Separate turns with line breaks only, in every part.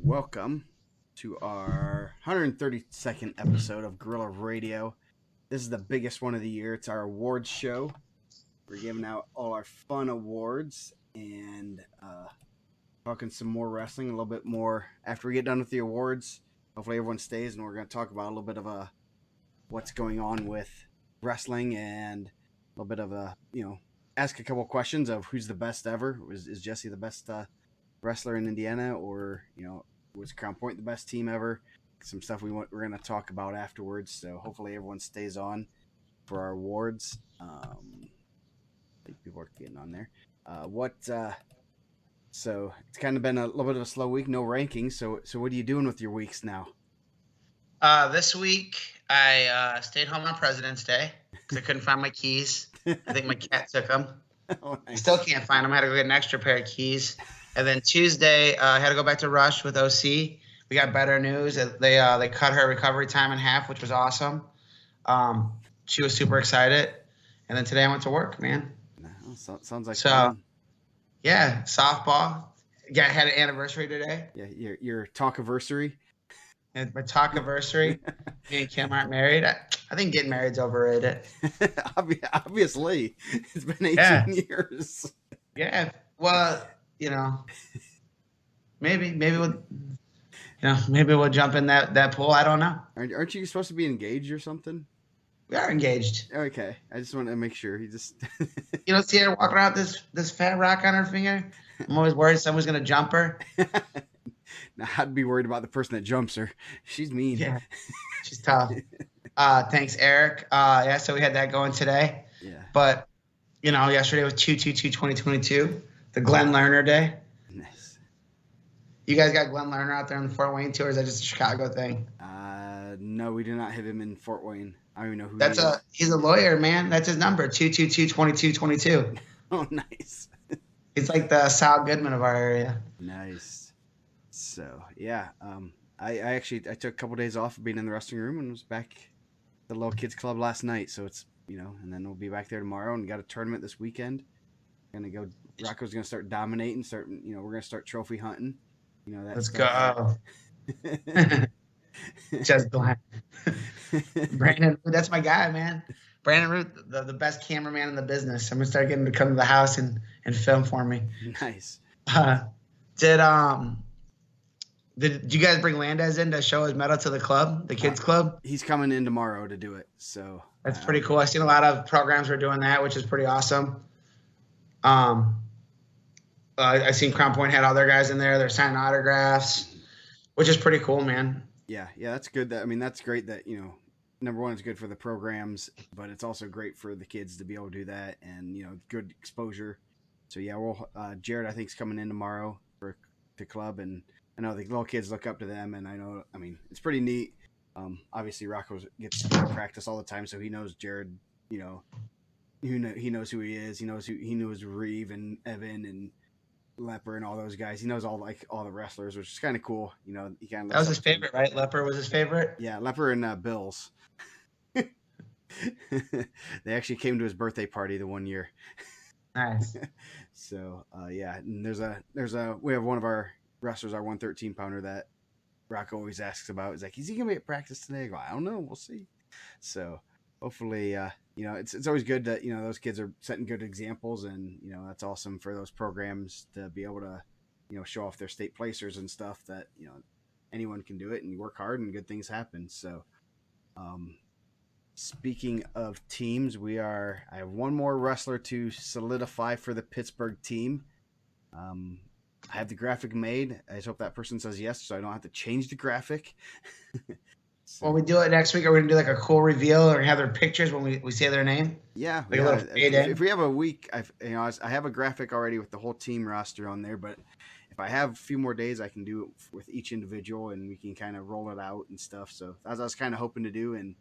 welcome to our 132nd episode of Gorilla Radio. This is the biggest one of the year. It's our awards show. We're giving out all our fun awards and talking some more wrestling, a little bit more after we get done with the awards. Hopefully everyone stays, and we're going to talk about a little bit of what's going on with wrestling and a little bit of ask a couple questions of who's the best ever. Is Jesse the best wrestler in Indiana, or was Crown Point the best team ever? Some stuff we're going to talk about afterwards. So hopefully everyone stays on for our awards. I think people are getting on there. So it's kind of been a little bit of a slow week, no rankings. So what are you doing with your weeks now?
This week I stayed home on President's Day because I couldn't find my keys. I think my cat took them.
Oh, nice.
I still can't find them. I had to go get an extra pair of keys. And then Tuesday, I had to go back to Rush with OC. We got better news. They cut her recovery time in half, which was awesome. She was super excited. And then today I went to work, man.
No, sounds like
so.
Fun.
Yeah, softball. Had an anniversary today.
Yeah, your talk-iversary.
And my talk-iversary. Me and Kim aren't married. I think getting married's overrated.
Obviously, it's been 18 years.
Yeah, well, maybe we'll jump in that pool. I don't know.
Aren't you supposed to be engaged or something?
We are engaged.
Okay, I just want to make sure. You just
see her walking around with this fat rock on her finger. I'm always worried someone's gonna jump her.
Now, I'd be worried about the person that jumps her. She's mean.
Yeah, she's tough. Thanks, Eric. So we had that going today.
Yeah.
But yesterday was 2/22/2022, the Glenn Lerner Day.
Nice.
You guys got Glenn Lerner out there on the Fort Wayne tour? Or is that just a Chicago thing?
No, we do not have him in Fort Wayne. I don't even know who
he's a lawyer, man. That's his number, 2/22/2222.
Oh, nice.
He's like the Sal Goodman of our area.
Nice. So, yeah. I took a couple days off of being in the wrestling room and was back at the little kids club last night. So it's, and then we'll be back there tomorrow and got a tournament this weekend. Rocco's going to start dominating, we're going to start trophy hunting.
Let's go. Just black. Brandon, that's my guy, man. Brandon Root, the best cameraman in the business. I'm gonna start getting him to come to the house and film for me.
Nice.
Did you guys bring Landez in to show his medal to the club, the kids club?
He's coming in tomorrow to do it. So
that's pretty cool. I've seen a lot of programs who are doing that, which is pretty awesome. I seen Crown Point had all their guys in there. They're signing autographs, which is pretty cool, man.
Yeah, that's good. That's great that, number one, it's good for the programs, but it's also great for the kids to be able to do that and, good exposure. So, yeah, Jared, I think, is coming in tomorrow for the club, and I know the little kids look up to them, and it's pretty neat. Obviously, Rocco gets to practice all the time, so he knows Jared, he knows who he is. He knows Reeve and Evan and Leper and all those guys. He knows all the wrestlers, which is kind of cool. He kind of
that was his favorite, right? Leper was his favorite.
Yeah, Leper and Bills. They actually came to his birthday party the one year.
Nice.
So yeah, and we have one of our wrestlers, our 113 pounder, that Rock always asks about. He's like, is he gonna be at practice today? I go, I don't know. We'll see. So hopefully, it's always good that, those kids are setting good examples, and, that's awesome for those programs to be able to, show off their state placers and stuff, that, anyone can do it, and you work hard and good things happen. So, speaking of teams, I have one more wrestler to solidify for the Pittsburgh team. I have the graphic made. I just hope that person says yes, so I don't have to change the graphic.
So, when we do it next week, are we going to do like a cool reveal or have their pictures when we say their name?
Yeah.
Like a little
if we have a week, I have a graphic already with the whole team roster on there, but if I have a few more days, I can do it with each individual, and we can kind of roll it out and stuff. So that's what I was kind of hoping to do, and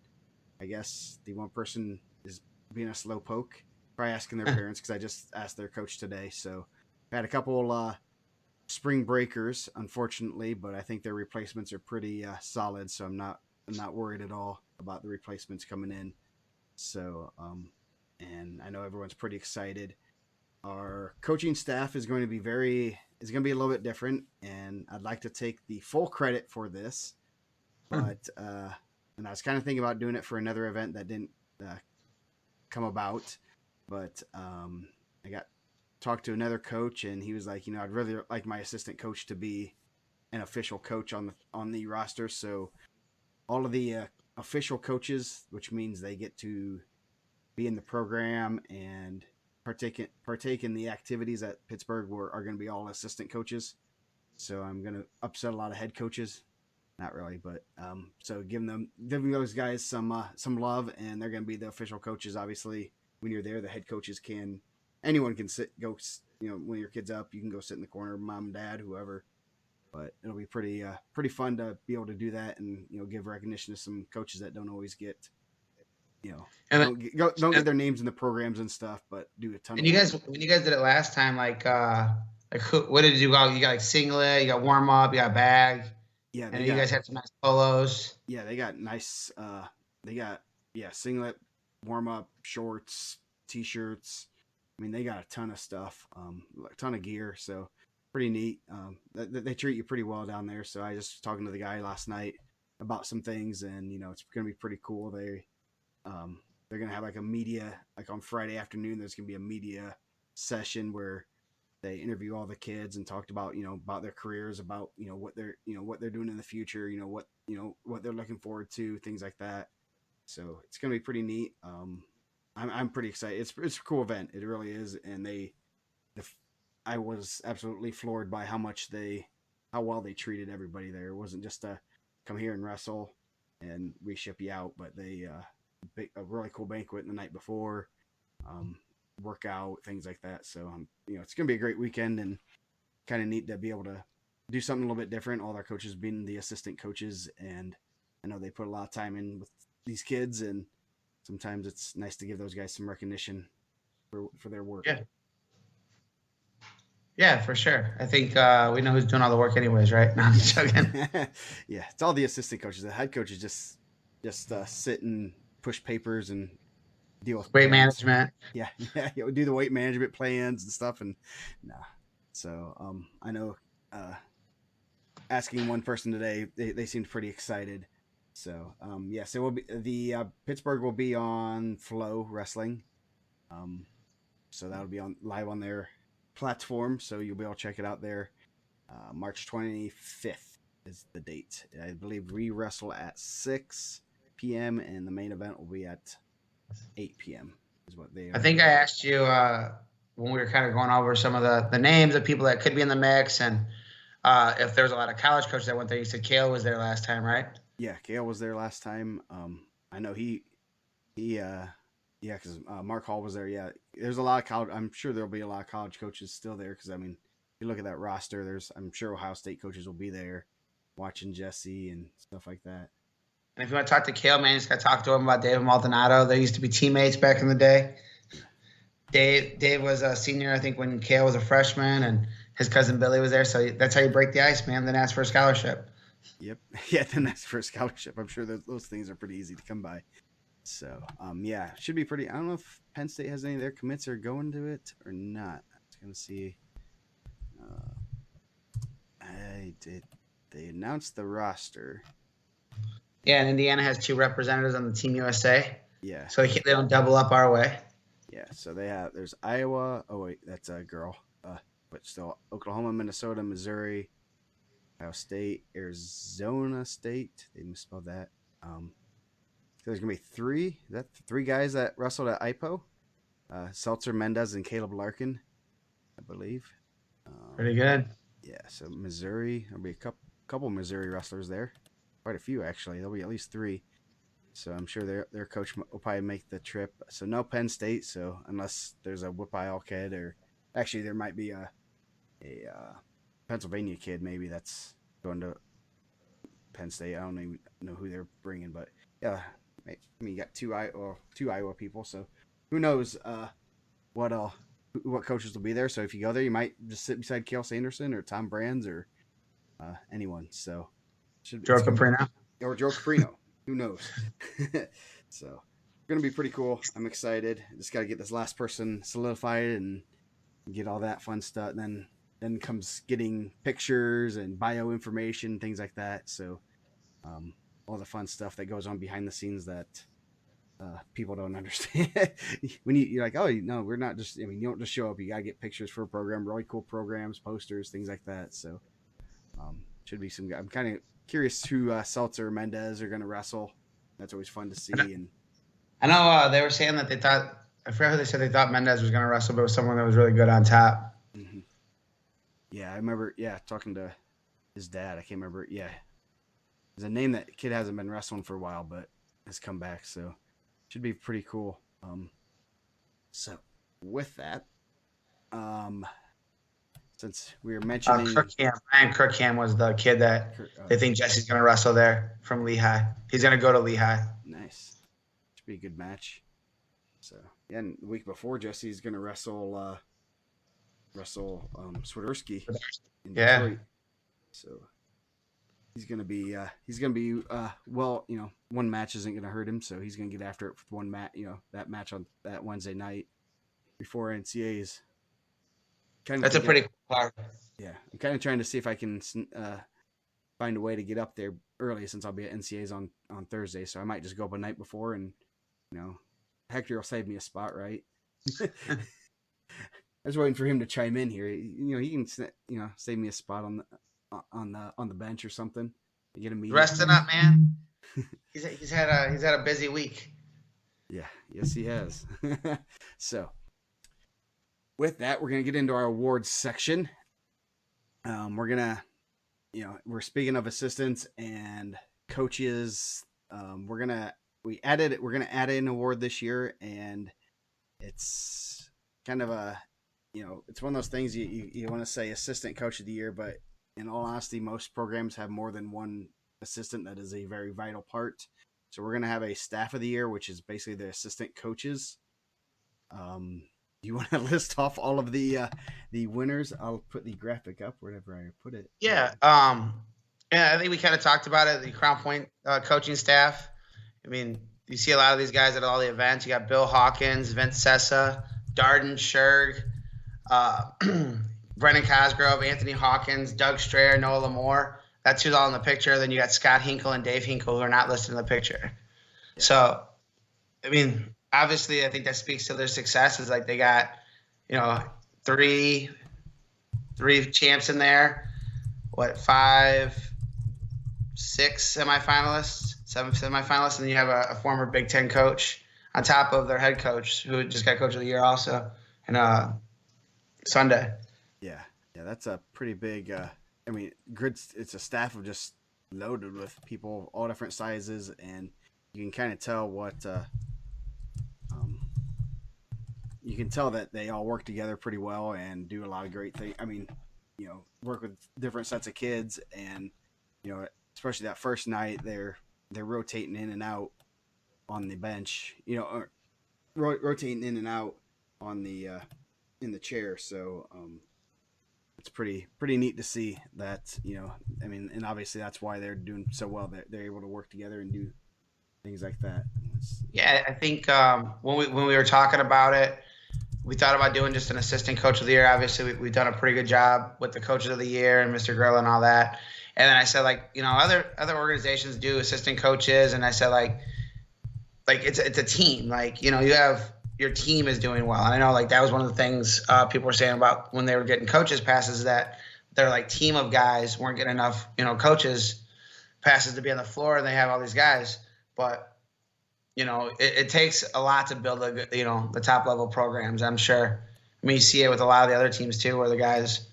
I guess the one person is being a slow poke, probably asking their parents, because I just asked their coach today. So I had a couple spring breakers, unfortunately, but I think their replacements are pretty solid, so I'm not worried at all about the replacements coming in. So, and I know everyone's pretty excited. Our coaching staff is going to be very it's going to be a little bit different, and I'd like to take the full credit for this. But and I was kind of thinking about doing it for another event that didn't come about. But I got talked to another coach, and he was like, I'd really like my assistant coach to be an official coach on the roster. So all of the official coaches, which means they get to be in the program and partake in the activities at Pittsburgh, are going to be all assistant coaches. So I'm going to upset a lot of head coaches. Not really, but so giving those guys some love, and they're going to be the official coaches. Obviously, when you're there, the head coaches anyone can when your kid's up, you can go sit in the corner, mom and dad, whoever. But it'll be pretty fun to be able to do that, and give recognition to some coaches that don't always get,
And
don't get their names in the programs and stuff, but do a ton.
And when you guys did it last time, what did you do? You got like singlet, you got warm up, you got bag.
Yeah,
and you guys had some nice polos.
Yeah, they got nice. They got singlet, warm up, shorts, t-shirts. I mean, they got a ton of stuff, a ton of gear. So pretty neat. They treat you pretty well down there. So I just was talking to the guy last night about some things, and it's gonna be pretty cool. They're gonna have like a media, like on Friday afternoon. There's gonna be a media session where they interview all the kids and talked about about their careers, about what they're doing in the future, what they're looking forward to, things like that. So it's gonna be pretty neat. I'm pretty excited. It's a cool event. It really is. And I was absolutely floored by how well they treated everybody there. It wasn't just a come here and wrestle and we ship you out, but they a really cool banquet the night before. Workout, things like that. So it's gonna be a great weekend, and kind of neat to be able to do something a little bit different. All our coaches being the assistant coaches, and I know they put a lot of time in with these kids, and sometimes it's nice to give those guys some recognition for their work.
Yeah, for sure. I think we know who's doing all the work anyways, right? No, I'm just joking.
Yeah, it's all the assistant coaches. The head coaches just sit and push papers and deal with
weight management.
Yeah, we do the weight management plans and stuff, and so I know asking one person today, they seemed pretty excited. So so we'll be Pittsburgh will be on Flow Wrestling, so that'll be live on their platform, so you'll be able to check it out there. March 25th is the date. I believe we wrestle at 6 p.m. and the main event will be at 8 p.m. is what they.
I think I asked you when we were kind of going over some of the names of people that could be in the mix, and if there's a lot of college coaches that went there. You said Kale was there last time, right?
Yeah, Kale was there last time. I know because Mark Hall was there. Yeah, there's a lot of college. I'm sure there'll be a lot of college coaches still there, because I mean, if you look at that roster, I'm sure Ohio State coaches will be there, watching Jesse and stuff like that.
And if you want to talk to Kale, man, you just got to talk to him about David Maldonado. They used to be teammates back in the day. Dave was a senior, I think, when Kale was a freshman, and his cousin Billy was there. So that's how you break the ice, man. Then ask for a scholarship.
Yep. Yeah, then ask for a scholarship. I'm sure those things are pretty easy to come by. So, should be pretty. I don't know if Penn State has any of their commits are going to it or not. I was going to see. They announced the roster.
Yeah, and Indiana has 2 representatives on the Team USA.
Yeah.
So they don't double up our way.
Yeah, so there's Iowa. Oh, wait, that's a girl. But still, Oklahoma, Minnesota, Missouri, Ohio State, Arizona State. They misspelled that. There's going to be 3 guys that wrestled at IPO. Seltzer, Mendez, and Caleb Larkin, I believe.
Pretty good.
Yeah, so Missouri. There'll be a couple Missouri wrestlers there. Quite a few, actually. There'll be at least 3. So I'm sure their coach will probably make the trip. So no Penn State. So unless there's a Whip-I-All kid, or actually there might be a Pennsylvania kid maybe that's going to Penn State. I don't even know who they're bringing, but yeah. I mean, you got two Iowa people, so who knows what coaches will be there. So if you go there, you might just sit beside Cale Sanderson or Tom Brands or anyone. So
Joe Caprino.
Or Joe Caprino. Who knows? So it's going to be pretty cool. I'm excited. Just got to get this last person solidified and get all that fun stuff. And then then comes getting pictures and bio information, things like that. So all the fun stuff that goes on behind the scenes that people don't understand. When you're like, oh, no, we're not just. I mean, you don't just show up. You gotta get pictures for a program, really cool programs, posters, things like that. So should be some. I'm kind of curious who Seltzer Mendez are going to wrestle. That's always fun to see. And
I know they were saying that they thought, I forgot who they said they thought Mendez was going to wrestle, but it was someone that was really good on top.
mm-hmm. Yeah, I remember. Yeah, talking to his dad. I can't remember. Yeah, there's a name that kid hasn't been wrestling for a while, but has come back. So should be pretty cool. So with that, since we were mentioning
Ryan Crookham was the kid that they think Jesse's going to wrestle there from Lehigh. He's going to go to Lehigh.
Nice. Should be a good match. So yeah, and the week before Jesse's going to wrestle Swiderski in Detroit. So he's gonna be well, one match isn't gonna hurt him, so he's gonna get after it with one match, that match on that Wednesday night before NCAs.
That's a pretty cool part.
Yeah, I'm kind of trying to see if I can find a way to get up there early, since I'll be at NCAs on Thursday. So I might just go up a night before, and Hector will save me a spot, right? I was waiting for him to chime in here. He can save me a spot on the bench or something. Get a meeting.
Resting up, man. he's had a busy week.
Yeah, yes he has. So with that, we're gonna get into our awards section. We're gonna, we're speaking of assistants and coaches. We're gonna add an award this year, and it's kind of a, it's one of those things you want to say assistant coach of the year, but in all honesty, most programs have more than one assistant that is a very vital part. So we're going to have a staff of the year, which is basically the assistant coaches. You want to list off all of the winners? I'll put the graphic up wherever I put it.
Yeah. I think we kind of talked about it. The Crown Point coaching staff. I mean, you see a lot of these guys at all the events. You got Bill Hawkins, Vince Sessa, Darden Sherg, Brendan Cosgrove, Anthony Hawkins, Doug Strayer, Noah Lamore. That's who's all in the picture. Then you got Scott Hinkle and Dave Hinkle, who are not listed in the picture. Yeah. So, I mean, obviously, I think that speaks to their success. Is like they got, three champs in there. What, 5, 6 semifinalists, 7 semifinalists, and then you have a former Big Ten coach on top of their head coach, who just got coach of the year also, and Sunday.
Yeah, that's a pretty big. It's a staff of just loaded with people, all different sizes, and you can kind of tell what. You can tell that they all work together pretty well and do a lot of great things. I mean, work with different sets of kids, and especially that first night, they're rotating in and out on the bench. Or rotating in and out on the in the chair. So it's pretty neat to see that. And obviously that's why they're doing so well. That they're able to work together and do things like that.
Yeah, I think when we were talking about it, we thought about doing just an assistant coach of the year. Obviously, we've done a pretty good job with the coaches of the year and Mr. Grill and all that. And then I said, other organizations do assistant coaches, and I said, it's a team. You have your team is doing well. And I know that was one of the things people were saying about when they were getting coaches passes, that their team of guys weren't getting enough, coaches passes to be on the floor, and they have all these guys. But it takes a lot to build the top level programs, I'm sure. I mean, you see it with a lot of the other teams too, where the guys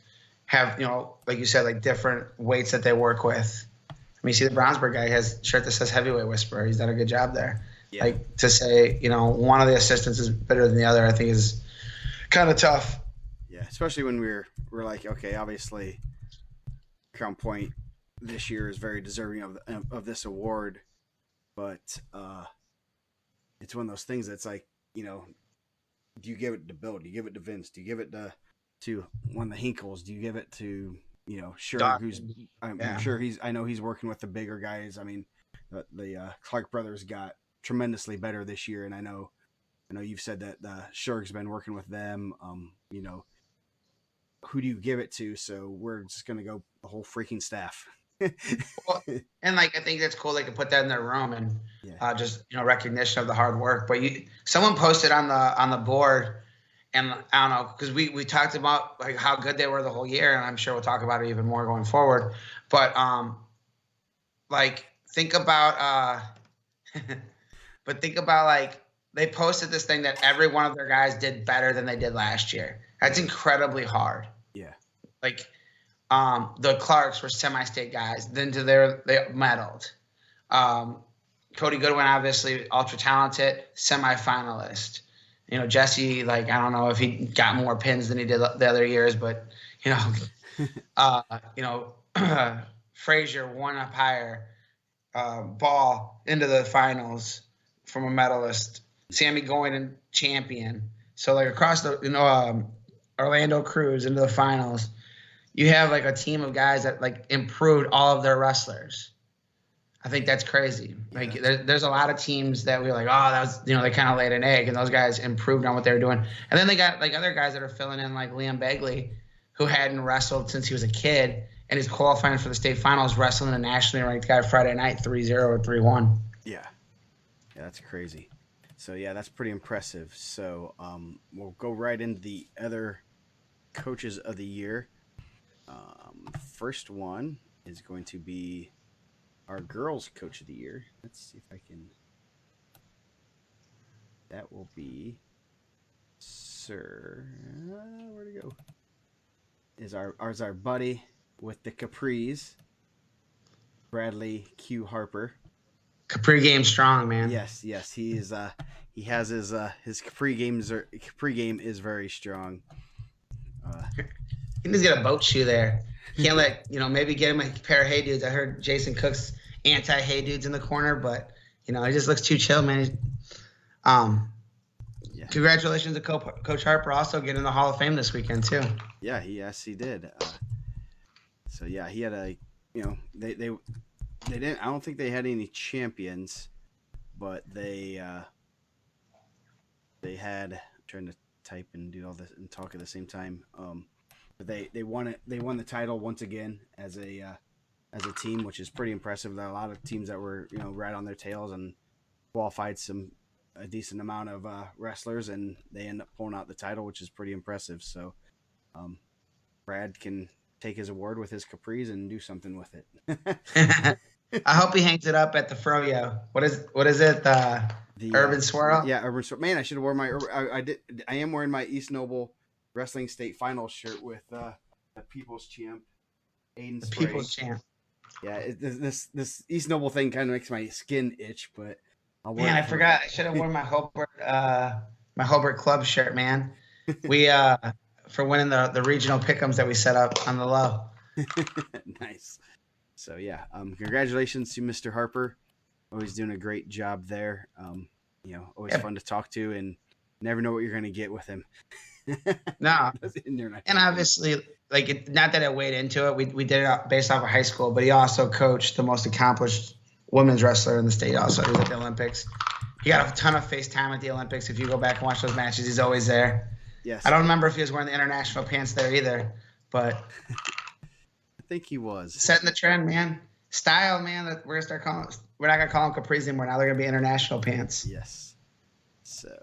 have, like you said, different weights that they work with. I mean, you see the Brownsburg guy has a shirt that says Heavyweight Whisperer. He's done a good job there. Yeah. To say, one of the assistants is better than the other, I think is kind of tough.
Yeah, especially when we're like, okay, obviously Crown Point this year is very deserving of this award, but it's one of those things that's do you give it to Bill? Do you give it to Vince? Do you give it to one of the Hinkles? Do you give it to Sherg, who's I'm sure I know he's working with the bigger guys. I mean, the Clark brothers got tremendously better this year, and I know you've said that Sherg's been working with them. who do you give it to? So we're just gonna go the whole freaking staff.
Well, and like I think that's cool. They can put that in their room and
Yeah.
just recognition of the hard work. But someone posted on the board, and I don't know, because we talked about like how good they were the whole year, and I'm sure we'll talk about it even more going forward. But like think about but think about like they posted this thing that every one of their guys did better than they did last year. That's incredibly hard.
Yeah.
Like the Clarks were semi-state guys. Then they medaled. Cody Goodwin, obviously ultra talented, semi-finalist. Jesse, like I don't know if he got more pins than he did the other years, but Frazier one up higher. Ball into the finals from a medalist. Sammy going and champion. So like across the Orlando Cruz into the finals. You have like a team of guys that like improved all of their wrestlers. I think that's crazy. Like there's a lot of teams that we're like, oh, that was they kind of laid an egg, and those guys improved on what they were doing. And then they got like other guys that are filling in, like Liam Begley, who hadn't wrestled since he was a kid, and he's qualifying for the state finals, wrestling a nationally ranked guy Friday night, 3-0 or 3-1.
Yeah, that's crazy. So yeah, that's pretty impressive. So we'll go right into the other coaches of the year. First one is going to be our girls' coach of the year. Let's see if I can. That will be Sir. Where'd he go? Is our buddy with the Capris, Bradley Q Harper.
Capri game strong, man.
Yes, he is. He has his Capri game is very strong.
He needs to get a boat shoe there. Can't let maybe get him a pair of Hey Dudes. I heard Jason Cook's anti Hey Dudes in the corner, but he just looks too chill, man. Congratulations to Coach Harper, also getting in the Hall of Fame this weekend too.
Yeah, he did. So yeah, he had they didn't. I don't think they had any champions, but they had. I'm trying to type and do all this and talk at the same time. But they won it. They won the title once again as a team, which is pretty impressive. There are a lot of teams that were right on their tails and qualified a decent amount of wrestlers, and they end up pulling out the title, which is pretty impressive. So Brad can take his award with his Capris and do something with it.
I hope he hangs it up at the Froyo. What is it? The Urban Swirl?
Yeah, Urban Swirl. Man, I should have worn my. I am wearing my East Noble Wrestling State Finals shirt with the People's Champ, Aiden Spray.
The People's Champ.
Yeah, this East Noble thing kind of makes my skin itch, but I'll wear.
Man, I forgot. I should have worn my Hobart Club shirt, man. We for winning the regional pick'ems that we set up on the low.
Nice. So yeah, congratulations to Mr. Harper. Always doing a great job there. Always fun to talk to, and never know what you're going to get with him.
No, and obviously, like not that I weighed into it. We did it based off of high school, but he also coached the most accomplished women's wrestler in the state. Also, he was at the Olympics. He got a ton of face time at the Olympics. If you go back and watch those matches, he's always there.
Yes.
I don't remember if he was wearing the international pants there either, but
I think he was
setting the trend, man. Style, man. That we're gonna start calling. We're not gonna call them capris anymore. Now they're gonna be international pants.
Yes. So,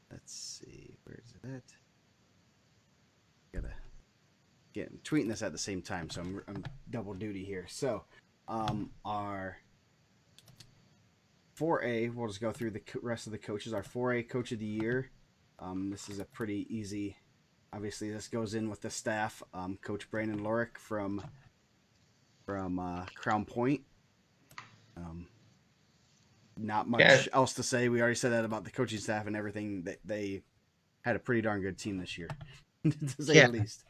let's see, where's it at? Gotta get tweeting this at the same time, so I'm double duty here. So, our 4A, we'll just go through the rest of the coaches. Our 4A coach of the year. This is a pretty easy. Obviously, this goes in with the staff. Coach Brandon Lorick from Crown Point. Not much else to say. We already said that about the coaching staff and everything. That they had a pretty darn good team this year, to say the least.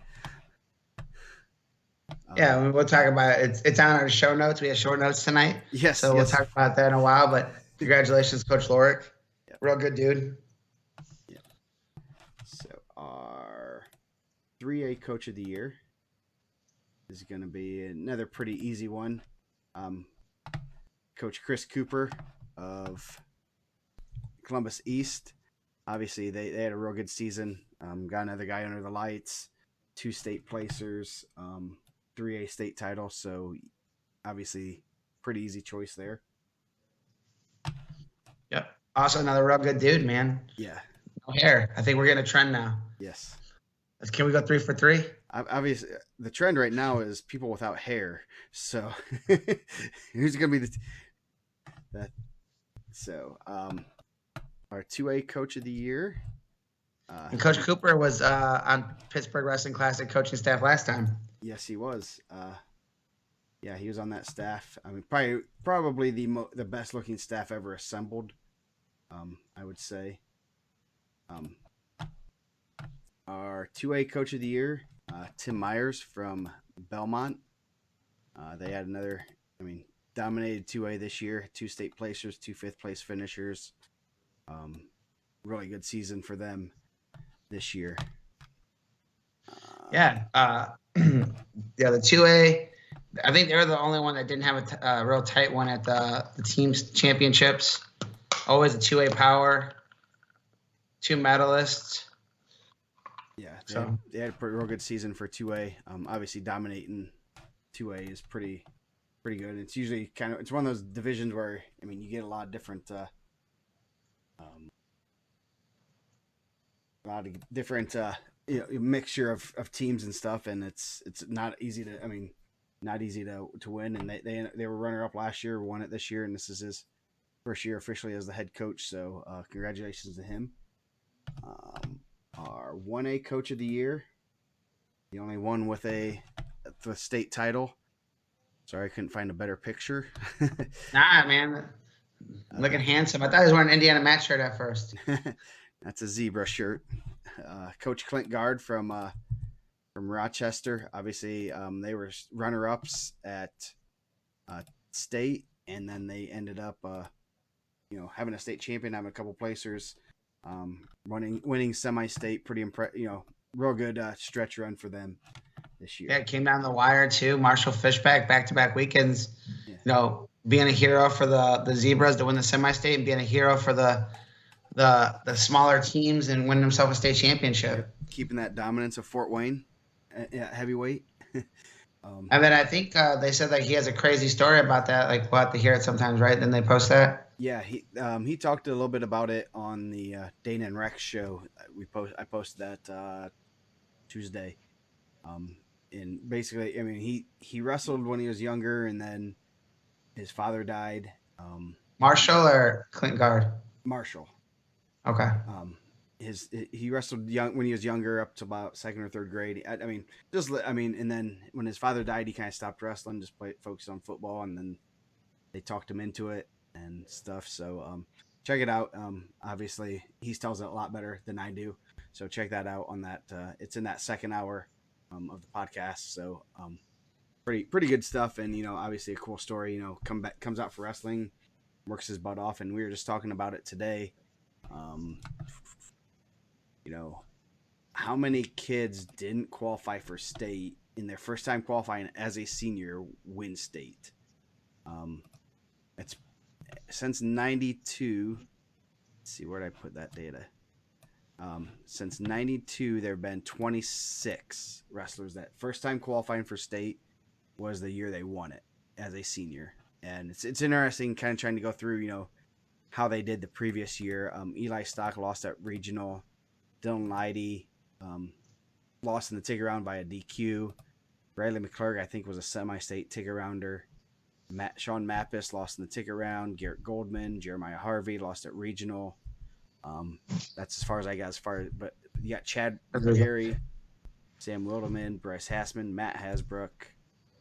Yeah, we'll talk about it. It's on our show notes. We have short notes tonight.
Yes.
So we'll talk about that in a while. But congratulations, Coach Lorick. Yep. Real good dude.
Yeah. So our 3A coach of the year is going to be another pretty easy one. Coach Chris Cooper of Columbus East. obviously they had a real good season. Got another guy under the lights, 2 state placers, 3A state title. So obviously, pretty easy choice there.
Yep. Also, another real good dude, man.
Yeah.
No hair. I think we're getting a trend now.
Yes.
Can we go 3 for 3?
Obviously, the trend right now is people without hair. So who's going to be that? So our 2A coach of the year.
And Coach Cooper was on Pittsburgh Wrestling Classic coaching staff last time.
Yes, he was. Yeah, he was on that staff. I mean, probably the best looking staff ever assembled. I would say. Our 2A coach of the year, Tim Myers from Belmont. They had dominated 2A this year. 2 state placers, 2 5th place finishers. Really good season for them this year.
Yeah. The 2A, I think they were the only one that didn't have a real tight one at the team's championships. Always a 2A power, 2 medalists.
Yeah, they had a real good season for 2A. Obviously, dominating 2A is pretty good. It's usually it's one of those divisions where you get a lot of different mixture of teams and stuff, and it's not easy to win. And they were runner up last year, won it this year, and this is his first year officially as the head coach. So congratulations to him. Our 1A coach of the year, the only one with the state title. Sorry, I couldn't find a better picture.
Nah, man, looking handsome. I thought he was wearing an IndianaMat shirt at first.
That's a zebra shirt. Coach Clint Guard from Rochester. Obviously, they were runner-ups at state, and then they ended up, having a state champion, having a couple placers, winning semi-state. Pretty real good stretch run for them this year.
Yeah, it came down the wire too. Marshall Fishback, back-to-back weekends. Yeah. Being a hero for the Zebras to win the semi-state, and being a hero for the smaller teams and win himself a state championship.
Keeping that dominance of Fort Wayne heavyweight.
And then I think they said that he has a crazy story about that. Like, we'll have to hear it sometimes, right? Then they post that.
Yeah, he talked a little bit about it on the Dana and Rex show. I posted that Tuesday. And basically, he wrestled when he was younger, and then his father died.
Marshall or Clint Guard?
Marshall.
Okay.
He wrestled when he was younger, up to about 2nd or 3rd grade. And then when his father died, he kind of stopped wrestling, just focused on football, and then they talked him into it and stuff. So check it out. Obviously, he tells it a lot better than I do. So check that out on that. It's in that 2nd hour of the podcast. So pretty good stuff, and obviously a cool story. Comes out for wrestling, works his butt off, and we were just talking about it today. How many kids didn't qualify for state in their first time qualifying as a senior win state? It's since 92. Let's see, where did I put that data? Since 92, there have been 26 wrestlers that first time qualifying for state was the year they won it as a senior. And it's interesting kind of trying to go through, how they did the previous year. Eli Stock lost at regional. Dylan Leidy lost in the ticket round by a DQ. Bradley McClurg, I think, was a semi-state ticket rounder. Sean Mappis lost in the ticket round. Garrett Goldman, Jeremiah Harvey lost at regional. That's as far as I got. But you got Chad Gary, Sam Wilderman, Bryce Hassman, Matt Hasbrook.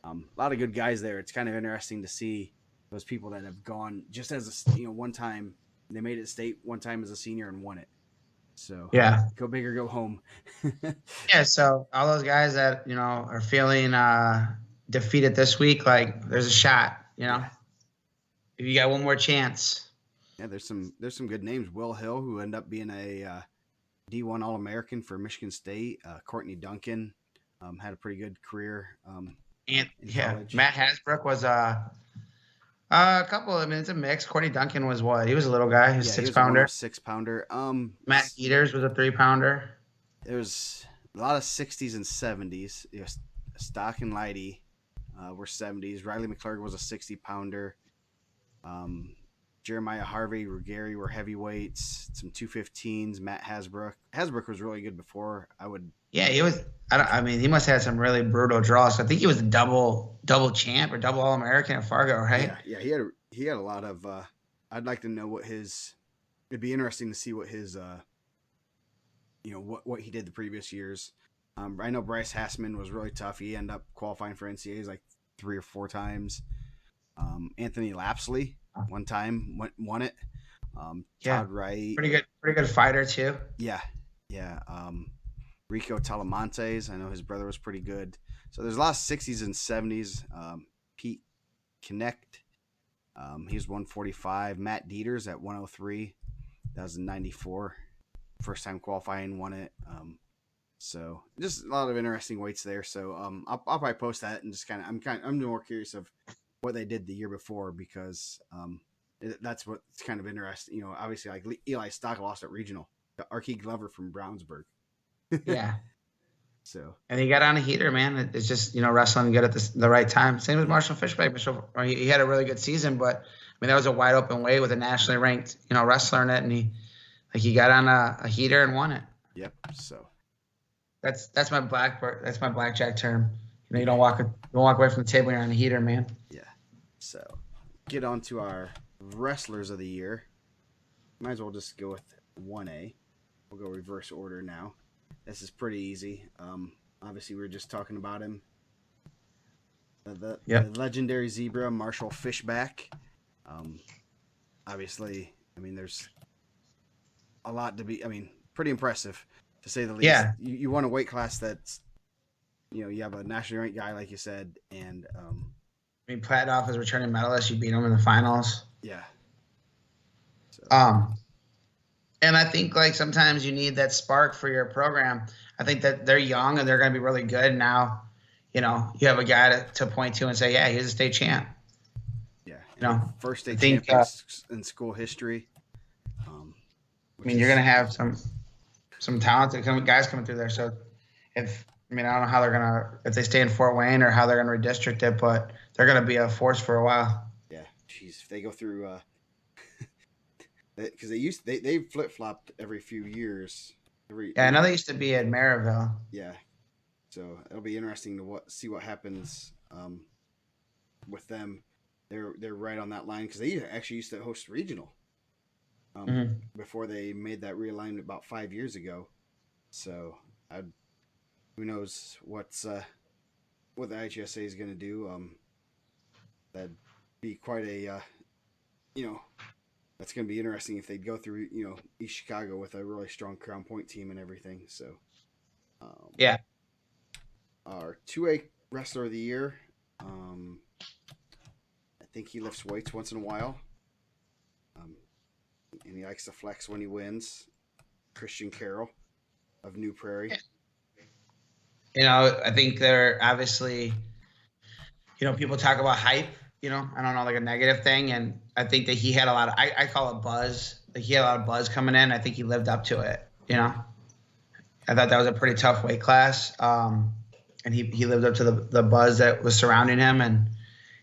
A lot of good guys there. It's kind of interesting to see those people that have gone just as one time. They made it state one time as a senior and won it. So
yeah,
go big or go home.
Yeah. So all those guys that are feeling defeated this week, like, there's a shot. If you got one more chance.
Yeah, there's some good names. Will Hill, who ended up being a D1 All-American for Michigan State. Courtney Duncan had a pretty good career.
And Matt Hasbrook was A couple. I mean, it's a mix. Courtney Duncan was what? He was a little guy. He was
Yeah, he
six
was a
pounder.
106 pounder.
Matt Eaters was a 3-pounder.
There was a lot of 60s and 70s. Stock and Lighty were 70s. Riley McClurg was a 60 pounder. Jeremiah Harvey, Ruggieri were heavyweights. Some 215s. Matt Hasbrook. Hasbrook was really good before.
Yeah, he was. I mean, he must have had some really brutal draws. I think he was a double champ or double All-American at Fargo, right?
Yeah. He had a lot of. I'd like to know what his. It'd be interesting to see what his. What he did the previous years. I know Bryce Hassman was really tough. He ended up qualifying for NCAAs like 3 or 4 times. Anthony Lapsley one time won it. Todd Wright,
pretty good fighter too.
Yeah. Rico Talamantes, I know his brother was pretty good. So there's a lot of 60s and 70s. Pete Connect, he's 145. Matt Dieters at 103. That was in 94. First time qualifying, won it. So just a lot of interesting weights there. So I'll probably post that and just I'm more curious of what they did the year before because that's what's kind of interesting. Obviously like Eli Stock lost at regional. Archie Glover from Brownsburg.
Yeah.
So
and he got on a heater, man. It's just wrestling good at the right time. Same with Marshall Fishback. He had a really good season, but I mean that was a wide open weight with a nationally ranked wrestler in it, and he got on a heater and won it.
Yep. So
that's my blackjack term. You don't walk away from the table when you're on a heater, man.
Yeah. So get on to our wrestlers of the year. Might as well just go with 1A. We'll go reverse order now. This is pretty easy. Obviously, we were just talking about him. The legendary zebra, Marshall Fishback. Obviously, I mean, there's a lot to be. I mean, pretty impressive to say the least.
Yeah.
You won a weight class that's, you have a nationally ranked guy, like you said, and
I mean, Platoff is returning medalist. You beat him in the finals.
Yeah.
So. And I think like sometimes you need that spark for your program. I think that they're young and they're going to be really good now. You have a guy to point to and say, yeah, he's a state champ.
Yeah. First state champion in school history.
I mean, you're going to have some talented guys coming through there. So I don't know how they're going to, if they stay in Fort Wayne or how they're going to redistrict it, but they're going to be a force for a while.
Yeah. Jeez, if they go through, because they flip flopped every few years.
I know they used to be at Maryville.
Yeah, so it'll be interesting to see what happens with them. They're right on that line because they actually used to host regional before they made that realignment about 5 years ago. So who knows what the IGSA is going to do? That'd be quite a That's going to be interesting if they'd go through, East Chicago with a really strong Crown Point team and everything. So,
yeah.
Our 2A wrestler of the year, I think he lifts weights once in a while, and he likes to flex when he wins. Christian Carroll of New Prairie.
I think they're obviously, people talk about hype. I don't know, like a negative thing. And I think that he had a lot of, I call it buzz. Like he had a lot of buzz coming in. I think he lived up to it. I thought that was a pretty tough weight class. And he lived up to the buzz that was surrounding him. And,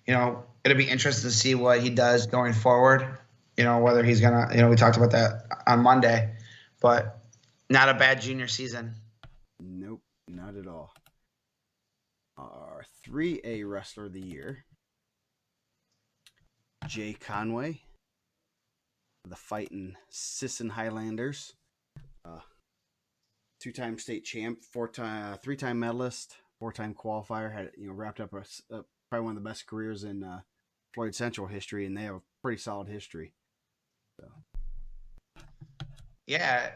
it'll be interesting to see what he does going forward. Whether he's going to, we talked about that on Monday, but not a bad junior season.
Nope, not at all. Our 3A wrestler of the year, Jay Conway, the Fighting Sisson Highlanders, 2-time state champ, 3-time medalist, 4-time qualifier. Had wrapped up probably one of the best careers in Floyd Central history, and they have a pretty solid history. So.
Yeah,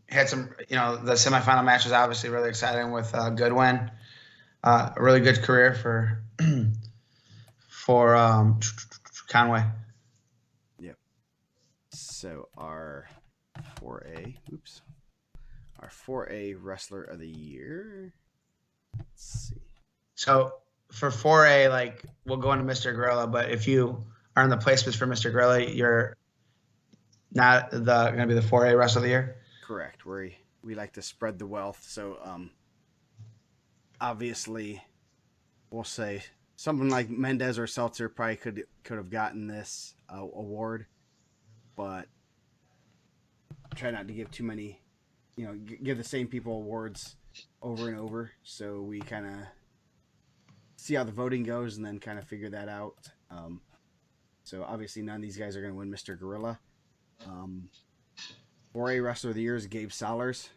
had some. The semifinal match was obviously really exciting with Goodwin. A really good career for Conway.
Yep. So our 4A wrestler of the year. Let's see.
So for 4A, like we'll go into Mr. Gorilla, but if you are in the placements for Mr. Gorilla, you're not going to be the 4A wrestler of the year.
Correct. We like to spread the wealth. So obviously we'll say something like Mendez or Seltzer probably could have gotten this award, but try not to give too many, give the same people awards over and over. So we kind of see how the voting goes and then kind of figure that out. So obviously none of these guys are going to win Mr. Gorilla. 4A Wrestler of the Year is Gabe Saller.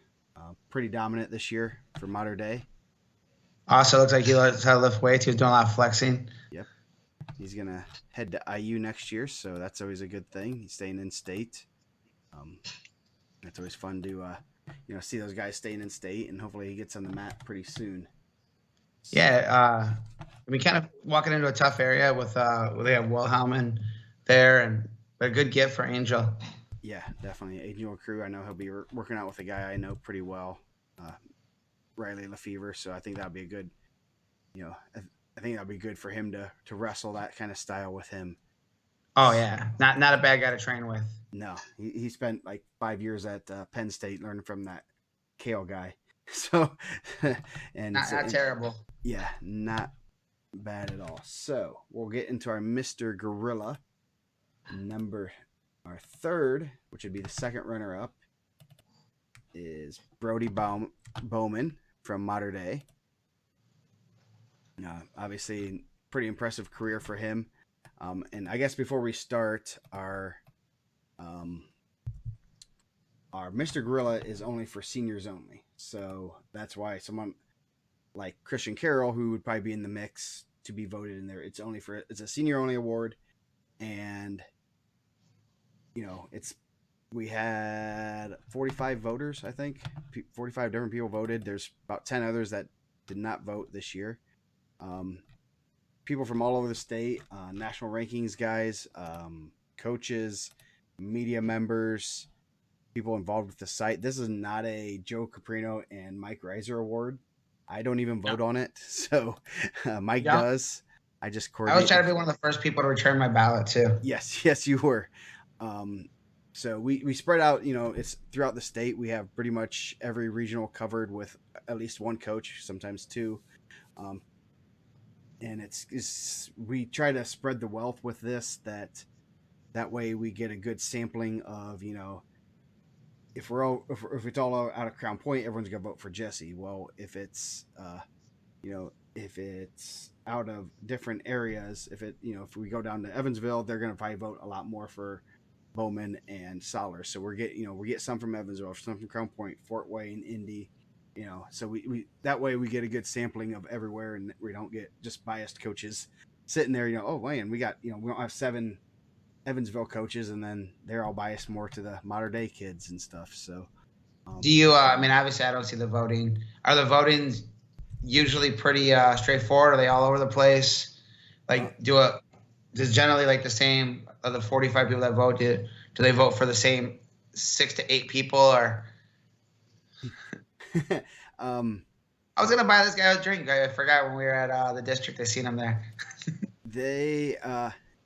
Pretty dominant this year for modern day.
Also, looks like he knows how to lift weights. He was doing a lot of flexing.
Yep. He's going to head to IU next year, so that's always a good thing. He's staying in state. It's always fun to see those guys staying in state, and hopefully he gets on the mat pretty soon.
Yeah, we kind of walking into a tough area with they have Wilhelm there, and a good gift for Angel.
Yeah, definitely. Angel Crew, I know he'll be working out with a guy I know pretty well, Riley Lefevre, so I think that'll be a good, I think that'll be good for him to wrestle that kind of style with him.
Oh, yeah. Not a bad guy to train with.
No, he spent like 5 years at Penn State learning from that Kale guy. So, and
not terrible.
Yeah, not bad at all. So we'll get into our Mr. Gorilla. Our third, which would be the second runner-up, is Brody Bowman from Mater Dei. Obviously, pretty impressive career for him. And I guess before we start, our Mr. Gorilla is only for seniors only. So that's why someone like Christian Carroll, who would probably be in the mix to be voted in there, it's a senior only award. And we had 45 voters, I think. 45 different people voted. There's about 10 others that did not vote this year. People from all over the state, national rankings guys, coaches, media members, people involved with the site. This is not a Joe Caprino and Mike Reiser award. I don't even vote on it. So Mike does. I was trying
to be one of the first people to return my ballot too.
Yes, you were. So we spread out, it's throughout the state. We have pretty much every regional covered with at least one coach, sometimes two. And we try to spread the wealth with this, that way we get a good sampling of, if it's all out of Crown Point, everyone's going to vote for Jesse. Well, if it's, if it's out of different areas, if we go down to Evansville, they're going to probably vote a lot more for Bowman and Saller. So we get some from Evansville, some from Crown Point, Fort Wayne, Indy, so we that way we get a good sampling of everywhere, and we don't get just biased coaches sitting there, oh man, we got, we don't have 7 Evansville coaches, and then they're all biased more to the modern day kids and stuff. So
do you obviously I don't see the voting. Are the votings usually pretty straightforward? Are they all over the place? Like does generally like the same of the 45 people that vote, do they vote for the same 6 to 8 people, or I was gonna buy this guy a drink. I forgot when we were at the district. I seen him there.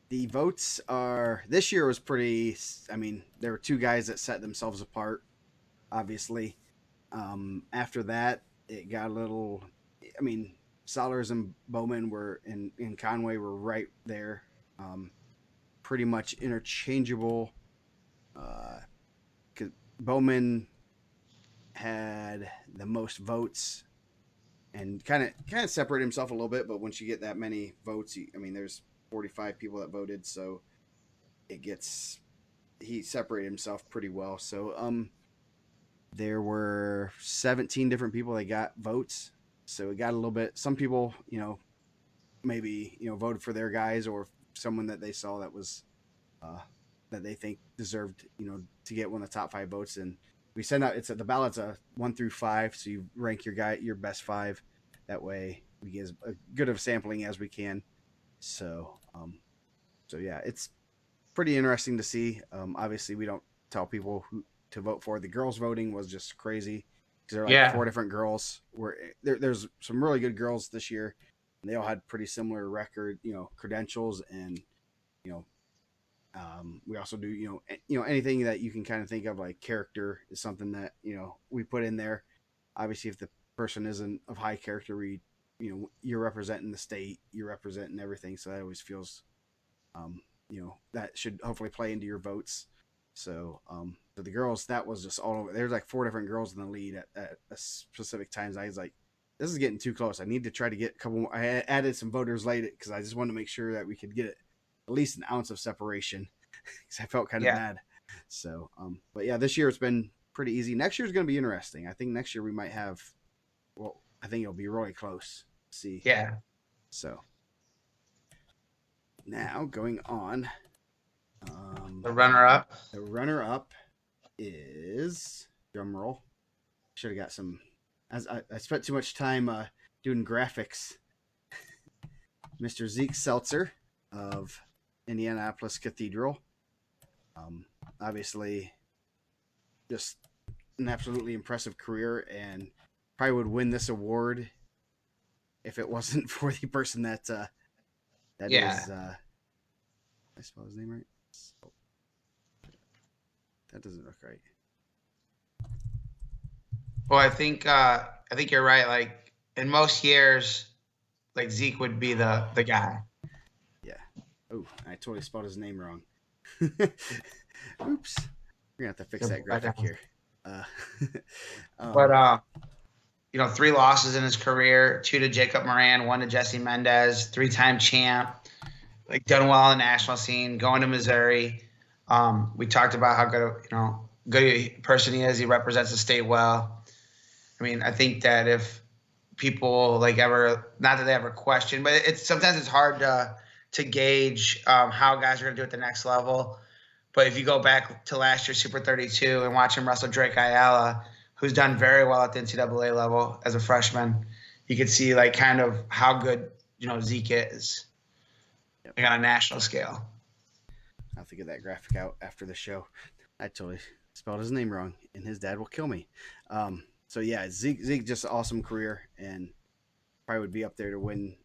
The votes this year was pretty. There were 2 guys that set themselves apart. Obviously, after that, it got a little. Sollers and Bowman were in Conway were right there, pretty much interchangeable. Because Bowman had the most votes and kind of separate himself a little bit, but once you get that many votes, there's 45 people that voted, so he separated himself pretty well. So there were 17 different people that got votes, so it got a little bit. Some people maybe voted for their guys or someone that they saw that was that they think deserved to get one of the top 5 votes. And we send out, the ballot's a 1 through 5, so you rank your best 5. That way we get as good of sampling as we can. So yeah, it's pretty interesting to see. Obviously we don't tell people who to vote for. The girls voting was just crazy because there are 4 different girls. There's some really good girls this year, They all had pretty similar record, credentials, and you know, we also do, anything that you can kind of think of like character is something that we put in there. Obviously, if the person isn't of high character, you're representing the state, you're representing everything, so that always feels, that should hopefully play into your votes. So, for the girls, that was just all over. There's like 4 different girls in the lead at specific times. I was like, this is getting too close. I need to try to get a couple more. I added some voters late because I just wanted to make sure that we could get at least an ounce of separation because I felt kind of mad. So, but yeah, this year it's been pretty easy. Next year's going to be interesting. I think next year we might have, I think it'll be really close. See.
Yeah.
So now going on.
The runner-up.
The runner-up is, drum roll. Should have got some. As I spent too much time doing graphics. Mr. Zeke Seltzer of Indianapolis Cathedral. Obviously, just an absolutely impressive career, and probably would win this award if it wasn't for the person that is. I spell his name right. That doesn't look right.
Well, I think you're right. Like in most years, like Zeke would be the guy.
Yeah. Oh, I totally spelled his name wrong. Oops. We're gonna have to fix that graphic here.
But 3 losses in his career: 2 to Jacob Moran, 1 to Jesse Mendez, 3-time champ. Like done well in the national scene, going to Missouri. We talked about how good a person he is. He represents the state well. I mean, I think that if people not that they ever question, but sometimes it's hard to gauge how guys are going to do at the next level. But if you go back to last year's Super 32 and watch him wrestle Drake Ayala, who's done very well at the NCAA level as a freshman, you could see like kind of how good Zeke is.
Yep.
Like on a national scale.
I'll have to get that graphic out after the show. I totally spelled his name wrong, and his dad will kill me. So yeah, Zeke just an awesome career, and probably would be up there to win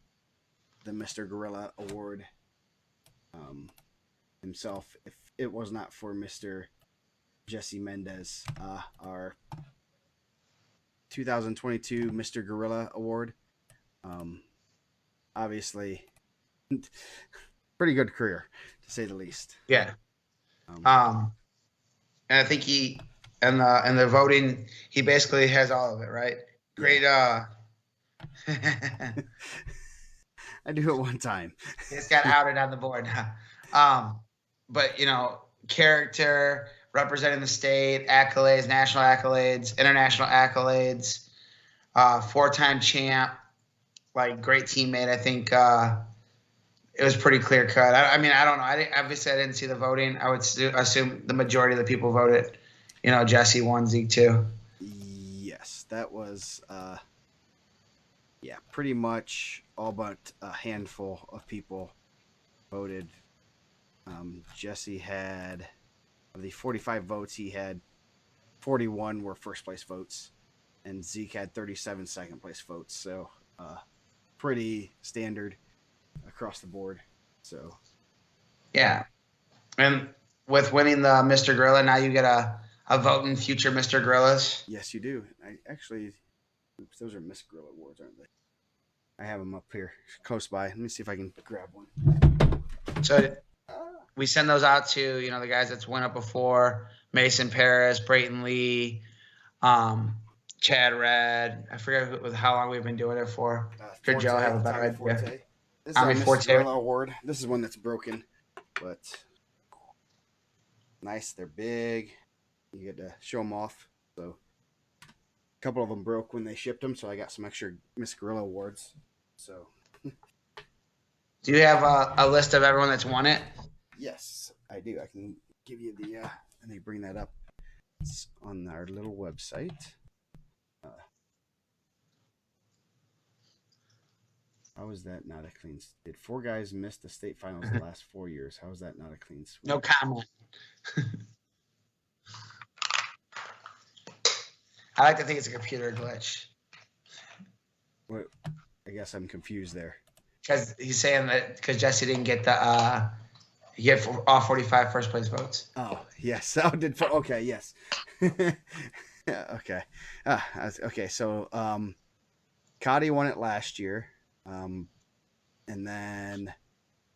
the Mr. Gorilla Award himself if it was not for Mr. Jesse Mendez, our 2022 Mr. Gorilla Award. Obviously, pretty good career to say the least.
Yeah. And I think he and the voting, he basically has all of it, right? Great.
I do it one time.
He's got outed on the board now. But character, representing the state, accolades, national accolades, international accolades, 4-time champ, like great teammate. I think it was pretty clear cut. I mean, I don't know. Obviously, I didn't see the voting. I would assume the majority of the people voted. Jesse won, Zeke too.
Yes, that was, pretty much all but a handful of people voted. Jesse had, of the 45 votes, he had 41 were first place votes, and Zeke had 37 second place votes. So, pretty standard across the board. So
yeah, and with winning the Mr. Gorilla, now you get a vote in future Mr. Gorillas.
Yes, you do. Those are Miss Gorilla Awards, aren't they? I have them up here close by. Let me see if I can grab one.
So we send those out to the guys that's went up before: Mason Paris, Brayton Lee, Chad Red. I forget how long we've been doing it for. Sure, Joe have a better idea.
This is our Miss Gorilla Award. This is one that's broken, but nice. They're big. You get to show them off. So a couple of them broke when they shipped them, so I got some extra Miss Gorilla Awards. So,
do you have a list of everyone that's won it?
Yes, I do. I can give you the. Let me bring that up. It's on our little website. How is that not a clean? Did 4 guys miss the state finals the last 4 years? How is that not a clean sweep?
No comment. I like to think it's a computer glitch.
What? I guess I'm confused there.
Because he's saying that because Jesse didn't get the he get all 45 first place votes.
Oh yes, okay, yes. Yeah, okay. Okay, so Cotty won it last year. And then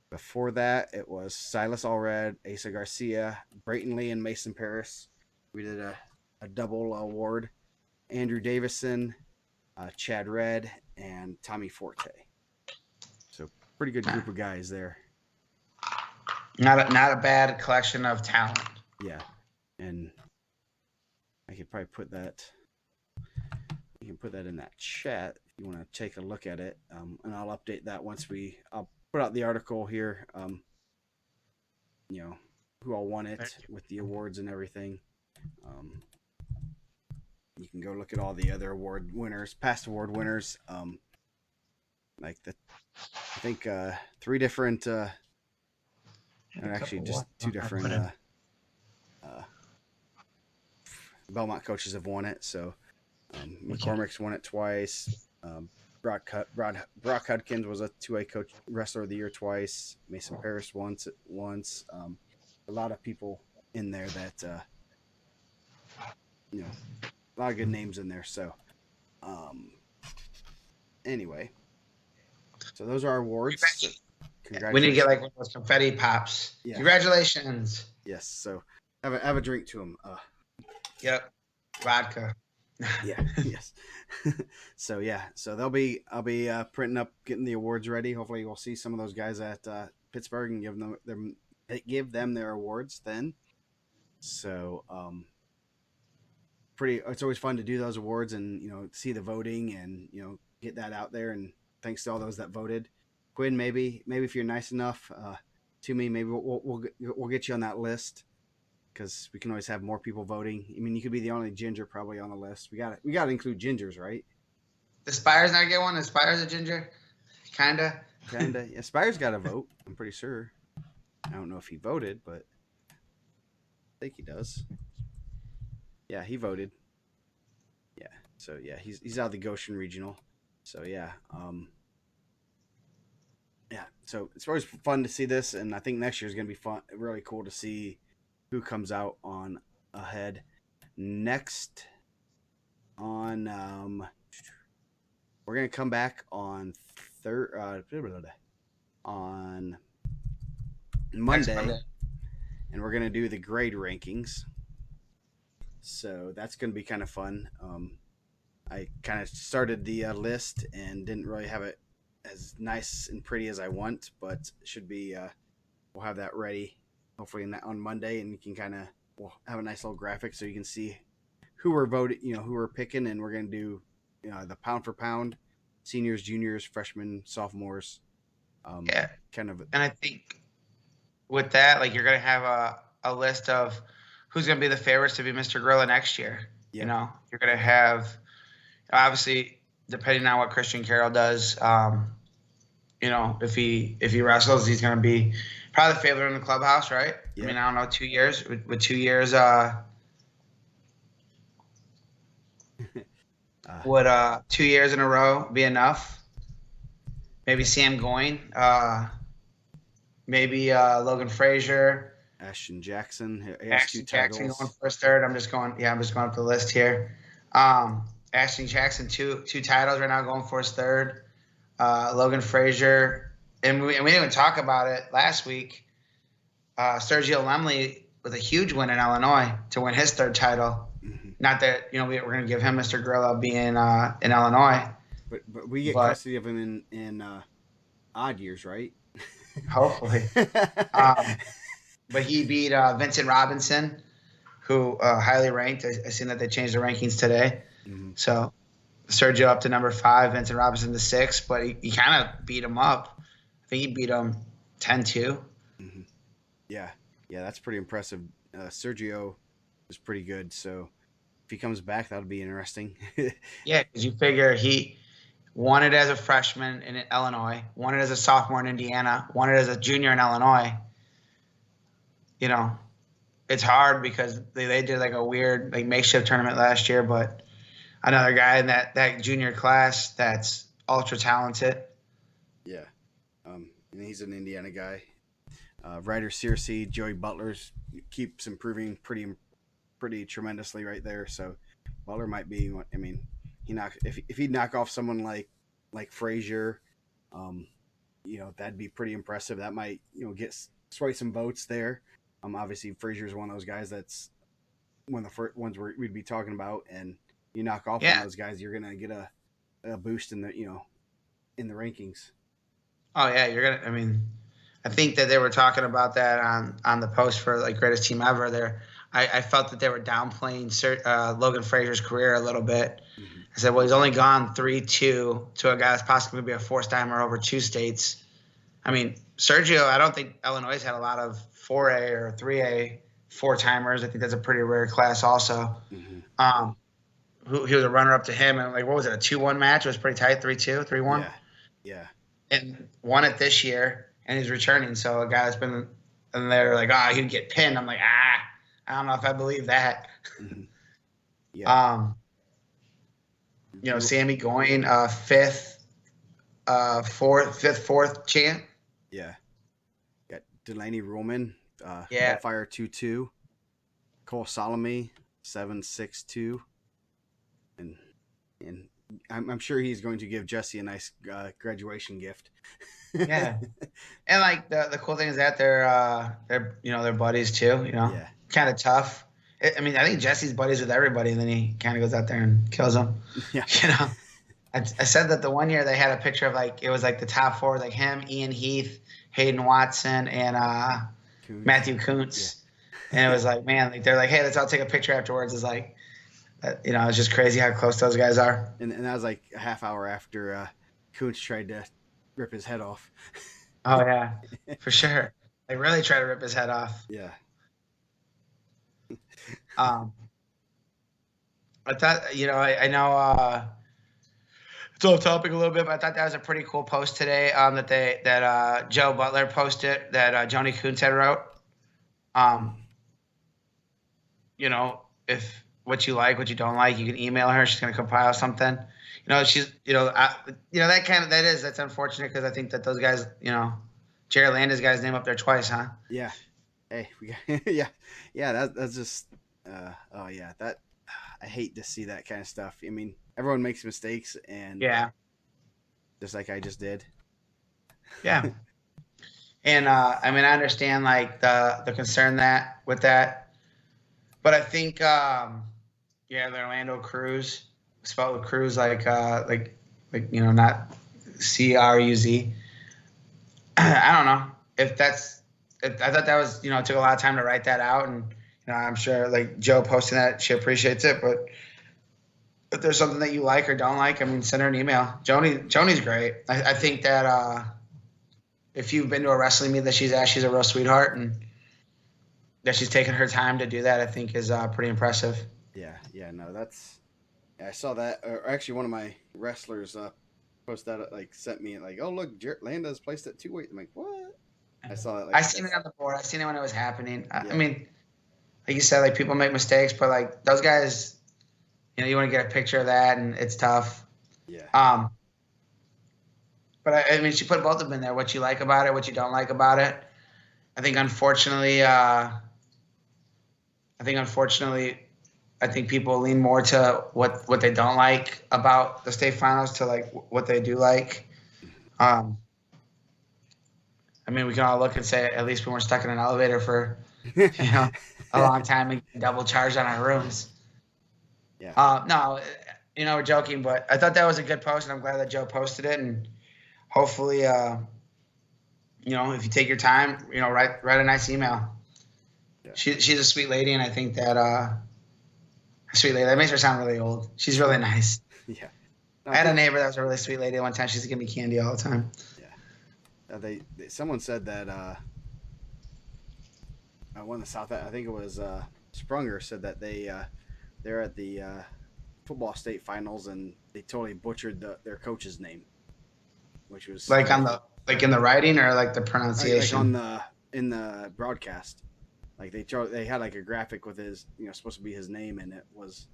before that it was Silas Allred, Asa Garcia, Brayton Lee, and Mason Paris. We did a double award. Andrew Davison, Chad Red, and Tommy Forte. So pretty good group of guys there.
Not a bad collection of talent.
Yeah, and I could probably put that. You can put that in that chat if you want to take a look at it, and I'll update that once I'll put out the article here. Who all won it with the awards and everything. You can go look at all the other award winners, past award winners. I think 3 different. Actually, just 2 different Belmont coaches have won it. So McCormick's won it twice. Brock Hudkins was a 2A coach wrestler of the year twice. Mason Paris once. A lot of people in there that a lot of good names in there. So anyway, so those are our awards. So
we need to get like one of those confetti pops. Yeah. Congratulations.
Yes. So have a drink to them.
Yep. Vodka.
Yeah. Yes. So I'll be printing up, getting the awards ready. Hopefully we'll see some of those guys at Pittsburgh and give them their awards then. So it's always fun to do those awards and see the voting and get that out there, and thanks to all those that voted. Quinn, maybe if you're nice enough to me, maybe we'll get you on that list, because we can always have more people voting. I mean, you could be the only ginger probably on the list. We got to include gingers, right?
Does Spires not get one? Is Spires a ginger? Kinda.
Yeah, Spires got a vote, I'm pretty sure. I don't know if he voted, but I think he does. Yeah, he voted. Yeah, so yeah, he's out of the Goshen Regional. So yeah, so it's always fun to see this, and I think next year is going to be fun, really cool to see who comes out on ahead. Next on we're going to come back on on Monday, and we're going to do the grade rankings. So that's going to be kind of fun. I kind of started the list and didn't really have it as nice and pretty as I want, but it should be we'll have that ready hopefully on Monday, and you can we'll have a nice little graphic so you can see who we're voting, who we're picking, and we're going to do the pound for pound, seniors, juniors, freshmen, sophomores. Kind of.
And I think with that, like, you're going to have a list of who's going to be the favorites to be Mr. Gorilla next year. Yeah. You're going to have, obviously, depending on what Christian Carroll does, if he wrestles, he's going to be probably the favorite in the clubhouse, right? Yeah. I mean, I don't know, 2 years with 2 years. Would 2 years in a row be enough? Maybe Sam Goyne, maybe Logan Frazier,
Ashton Jackson.
Ashton Jackson going first, third. I'm just going up the list here. Ashton Jackson, two titles right now, going for his third. Logan Frazier, and we didn't even talk about it last week. Sergio Lemley with a huge win in Illinois to win his third title. Mm-hmm. Not that we're going to give him Mr. Gorilla being in Illinois,
but we get custody of him in odd years, right?
Hopefully. But he beat Vincent Robinson, who highly ranked. I seen that they changed the rankings today. Mm-hmm. So Sergio up to number 5, Vincent Robinson to 6, but he kind of beat him up. I think he beat him 10-2.
Mm-hmm. Yeah, that's pretty impressive. Sergio is pretty good, so if he comes back, that'll be interesting.
Yeah, because you figure he won it as a freshman in Illinois, won it as a sophomore in Indiana, won it as a junior in Illinois. It's hard because they did like a weird makeshift tournament last year, but another guy in that junior class that's ultra talented.
Yeah. And he's an Indiana guy. Ryder Searcy, Joey Butler's keeps improving pretty tremendously right there. So Butler might be. I mean, if he'd knock off someone like Frazier, that'd be pretty impressive. That might get sway some votes there. Obviously Frazier's one of those guys that's one of the first ones we'd be talking about, and you knock off one of those guys, you're gonna get a boost in the in the rankings.
Oh yeah, you're gonna. I mean, I think that they were talking about that on the post for like greatest team ever. There, I felt that they were downplaying Logan Frazier's career a little bit. Mm-hmm. I said, well, he's only gone 3-2 to a guy that's possibly going to be a four-timer over 2 states. I mean, Sergio, I don't think Illinois had a lot of 4A or 3A four-timers. I think that's a pretty rare class also. Mm-hmm. He was a runner-up to him, and like, what was it, a 2-1 match? It was pretty tight, 3-2, 3-1?
Yeah.
And won it this year, and he's returning. So a guy that's been in there like, he'd get pinned. I'm like, I don't know if I believe that. Mm-hmm. Yeah. Sammy Goyne, fifth, fourth champ.
Yeah. Got Delaney Roman, Fire 2-2. Cole Salome, 7-6-2. And I'm sure he's going to give Jesse a nice graduation gift.
Yeah. And like the cool thing is that they're buddies too,
Yeah.
Kind of tough. I think Jesse's buddies with everybody, and then he kind of goes out there and kills them.
Yeah.
I said that the one year they had a picture of it was like the top 4, like him, Ian Heath, Hayden Watson, and Matthew Kuntz. Yeah. And it was like, man, they're like, hey, let's all take a picture afterwards. It's like, it's just crazy how close those guys are.
And that was like a half hour after Kuntz tried to rip his head off.
Oh yeah, for sure. They really tried to rip his head off.
Yeah.
I thought, I know it's off topic a little bit, but I thought that was a pretty cool post today that Joe Butler posted that Joni Kuntz had wrote. If what you like, what you don't like, you can email her. She's going to compile something. She's, that's unfortunate because I think that those guys, Jerry Landis got his name up there twice, huh?
Yeah. Hey, that's just, that I hate to see that kind of stuff. I mean, everyone makes mistakes, and just like I just did.
Yeah. And I understand like the concern with that, but I think the Orlando Cruz, spelled with Cruz like not Cruz. I don't know if that's. I thought that was it took a lot of time to write that out, and I'm sure like Joe posting that, she appreciates it. But if there's something that you like or don't like, send her an email. Joni's great. I think that if you've been to a wrestling meet that she's at, she's a real sweetheart, and that she's taken her time to do that, I think is pretty impressive.
Yeah, no, that's. I saw that. Or actually, one of my wrestlers posted that, sent me oh look, Landa's placed at 2-weight. I'm like, what? I saw that.
I seen it on the board. I seen it when it was happening. Yeah. Like you said, people make mistakes, but those guys, you want to get a picture of that, and it's tough.
Yeah.
But she put both of them in there. What you like about it, what you don't like about it. I think unfortunately, people lean more to what they don't like about the state finals to what they do like. We can all look and say at least we weren't stuck in an elevator for a long time and double charged on our rooms.
Yeah.
No, we're joking, but I thought that was a good post, and I'm glad that Joe posted it. And hopefully, if you take your time, write a nice email. Yeah. She's a sweet lady, and I think that sweet lady, that makes her sound really old. She's really nice.
Yeah.
No, I had a neighbor that was a really sweet lady. One time, she used to give me candy all the time.
Yeah. Someone said that one of the South, I think it was Sprunger, said that they're at the football state finals, and they totally butchered their coach's name, which was
in the writing or the pronunciation.
In the broadcast. They had a graphic with his supposed to be his name, and it was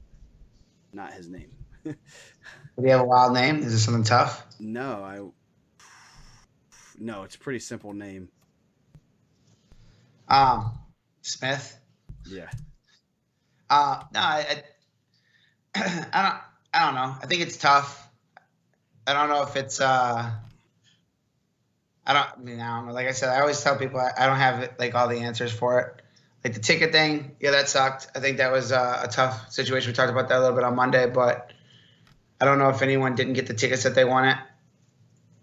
not his name.
Did he have a wild name? Is it something tough?
No, No, it's a pretty simple name.
Smith.
Yeah.
No, I don't know. I think it's tough. I don't know if it's I don't know. Like I said, I always tell people I don't have like all the answers for it. Like the ticket thing, yeah, that sucked. I think that was a tough situation. We talked about that a little bit on Monday, but I don't know if anyone didn't get the tickets that they wanted.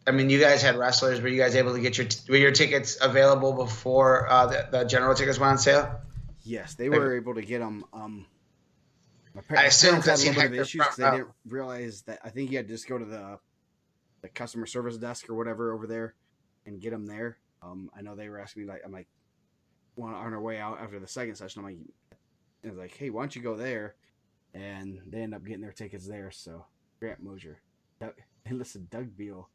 I mean, you guys had wrestlers. Were you guys able to get your tickets available before the general tickets went on sale?
Yes, they were able to get them. My
I assume
parents had a
because
little bit of
Hector
issues because they didn't realize that. I think you had to just go to the customer service desk or whatever over there and get them there. I know they were asking me, like, I'm like, on our way out after the second session, I'm like, I was like, hey, why don't you go there? And they end up getting their tickets there. So Grant Mosier, hey, listen, Doug Beal.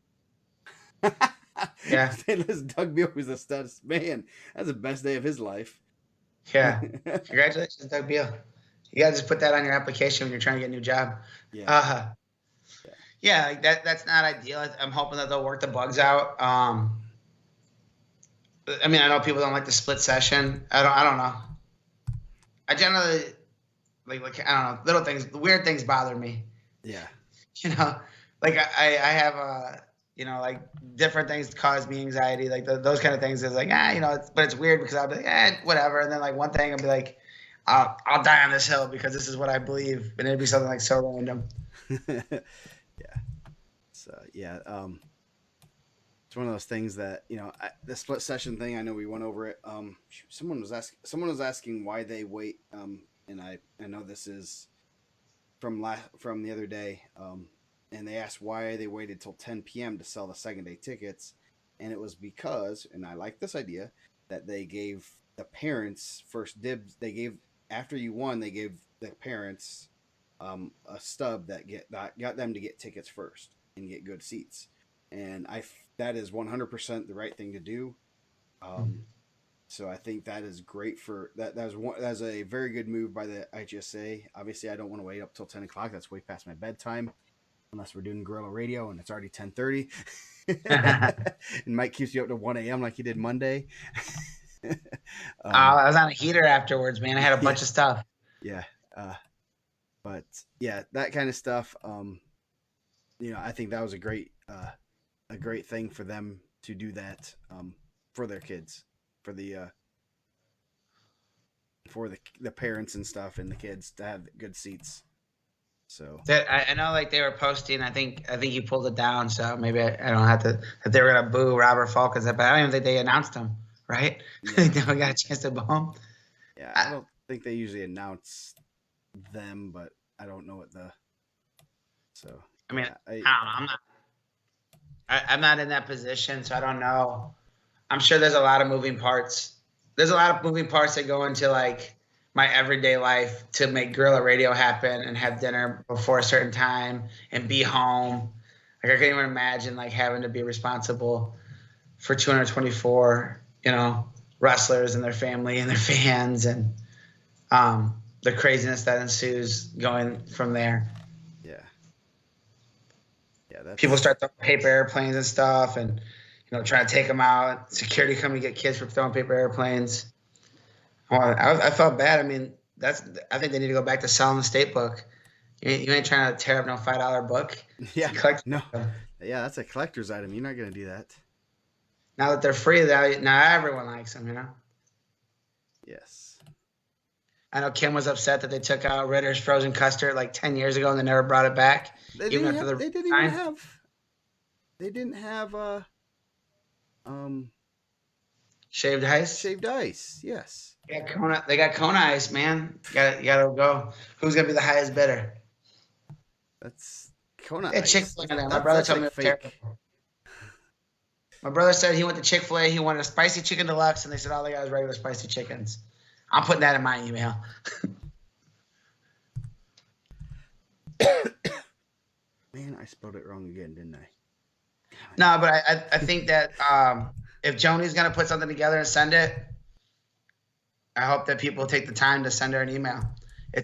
Yeah.
Hey, listen, Doug Beal was a stud. Man, that's the best day of his life.
Yeah. Congratulations, Doug Beal. You gotta just put that on your application when you're trying to get a new job.
Yeah.
Yeah, like that's not ideal. I'm hoping that they'll work the bugs out. I mean, I know people don't like the split session. I don't know. I generally like I don't know, little things, weird things bother me.
Yeah.
You know, like I have like different things cause me anxiety, like those kind of things. Is like but it's weird because I'll be like whatever, and then like one thing I'll be like, I'll die on this hill because this is what I believe, and it'd be something like so random.
Yeah. So yeah, it's one of those things that the split session thing. I know we went over it. Someone was asking why they wait. And I know this is from the other day. And they asked why they waited till 10 p.m. to sell the second day tickets, and it was because, and I like this idea, that they gave the parents first dibs. They gave, after you won, they gave the parents a stub that got them to get tickets first and get good seats. And that is 100% the right thing to do. So I think that is great for that. That's a very good move by the IGSA. Obviously, I don't want to wait up till 10 o'clock. That's way past my bedtime, unless we're doing Guerrilla Radio and it's already 10:30. And Mike keeps you up to 1 a.m. like he did Monday.
I was on a heater afterwards, man. I had a bunch of stuff.
Yeah. But yeah, that kind of stuff. I think that was a great thing for them to do that for their kids, for the parents and stuff, and the kids to have good seats. So
I know, like they were posting. I think you pulled it down, so maybe I don't have to. That they were gonna boo Robert Falcons, but I don't even think they announced him, right?
Yeah.
They never got a chance to boo him.
Yeah, I don't think they usually announce them, but I don't know what the. So
I mean, I don't know. I'm not in that position, so I don't know. I'm sure there's a lot of moving parts. There's a lot of moving parts that go into like my everyday life to make Guerrilla Radio happen and have dinner before a certain time and be home. Like I can't even imagine like having to be responsible for 224, wrestlers and their family and their fans and the craziness that ensues going from there.
Yeah. Yeah.
People start throwing paper airplanes and stuff and, trying to take them out. Security come and get kids for throwing paper airplanes. I felt bad. I mean, I think they need to go back to selling the state book. You ain't trying to tear up no $5 book.
Yeah. No. Yeah, that's a collector's item. You're not going to do that.
Now that they're free, now everyone likes them,
Yes.
I know Kim was upset that they took out Ritter's frozen custard like 10 years ago and they never brought it back.
They didn't have
shaved ice.
Shaved ice, yes.
They got Kona ice, man. You gotta go. Who's gonna be the highest bidder?
That's Kona ice.
Chick-fil-A. My brother told me it was terrible. My brother said he went to Chick-fil-A. He wanted a spicy chicken deluxe, and they said all they got was regular spicy chickens. I'm putting that in my email.
Man, I spelled it wrong again, didn't I?
No, but I think that if Joni's going to put something together and send it, I hope that people take the time to send her an email. I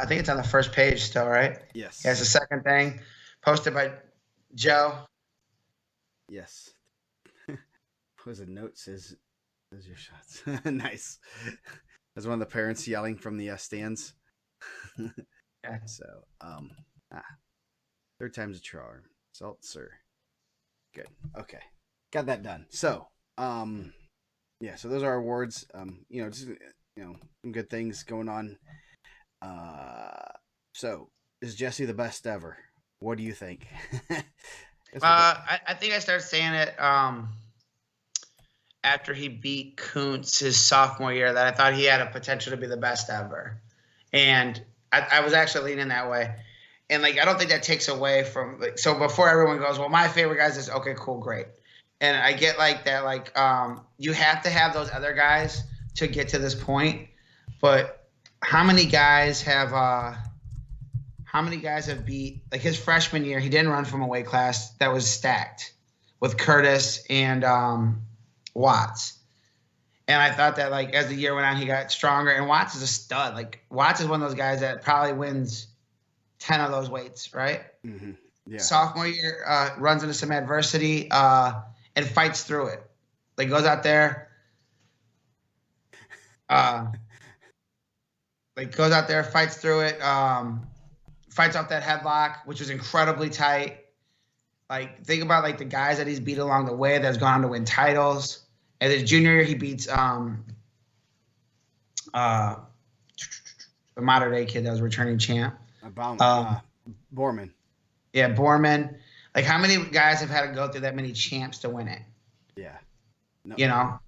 think it's on the first page still, right?
Yes.
Yeah, it's the second thing posted by Joe.
Yes. was it? Note says, "Those are your shots." Nice. That's one of the parents yelling from the stands.
Yeah.
So, ah, third time's a charm. Salt, sir. Good. Okay, got that done. So, yeah. So those are our awards. Just some good things going on. So is Jesse the best ever? What do you think?
I think I started saying it after he beat Kuntz his sophomore year that I thought he had a potential to be the best ever. And I was actually leaning that way. And I don't think that takes away from so before everyone goes, well, my favorite guys is okay, cool, great. And I get that, you have to have those other guys to get to this point. But how many guys have beat his freshman year? He didn't run from a weight class that was stacked with Curtis and Watts. And I thought that as the year went on, he got stronger. And Watts is a stud. Watts is one of those guys that probably wins 10 of those weights, right?
Mm-hmm. Yeah.
Sophomore year, runs into some adversity and fights through it. Goes out there, fights through it, fights off that headlock, which was incredibly tight. Think about the guys that he's beat along the way that's gone on to win titles. And his junior year, he beats the modern day kid that was returning champ.
Borman.
Yeah, Borman. How many guys have had to go through that many champs to win it?
Yeah.
No.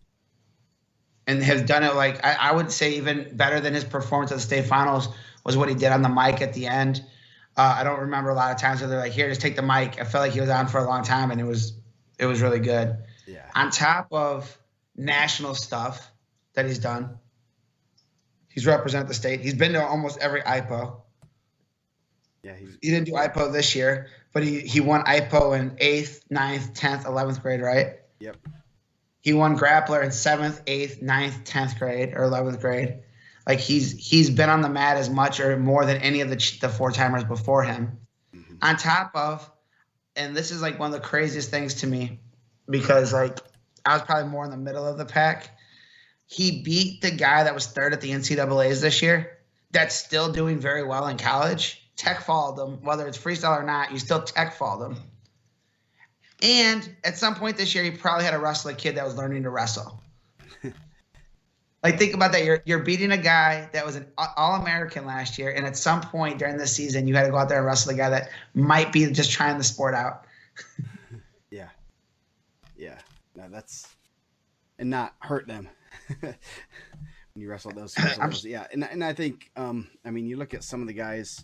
And have done it I would say even better than his performance at the state finals was what he did on the mic at the end. I don't remember a lot of times where they're here, just take the mic. I felt like he was on for a long time, and it was really good.
Yeah. On
top of national stuff that he's done, he's represented the state. He's been to almost every IPO.
Yeah,
he didn't do IPO this year, but he won IPO in 8th, 9th, 10th, 11th grade, right?
Yep.
He won grappler in 7th, 8th, 9th, 10th grade or 11th grade. He's been on the mat as much or more than any of the four-timers before him. Mm-hmm. On top of, and this is one of the craziest things to me because I was probably more in the middle of the pack. He beat the guy that was third at the NCAAs this year that's still doing very well in college. Tech followed him, whether it's freestyle or not, you still tech followed him. And at some point this year, he probably had to wrestle a kid that was learning to wrestle. Think about that. You're beating a guy that was an All-American last year, and at some point during this season, you had to go out there and wrestle a guy that might be just trying the sport out.
Yeah. Yeah. No, and not hurt them when you wrestle those guys. Yeah. And I think, you look at some of the guys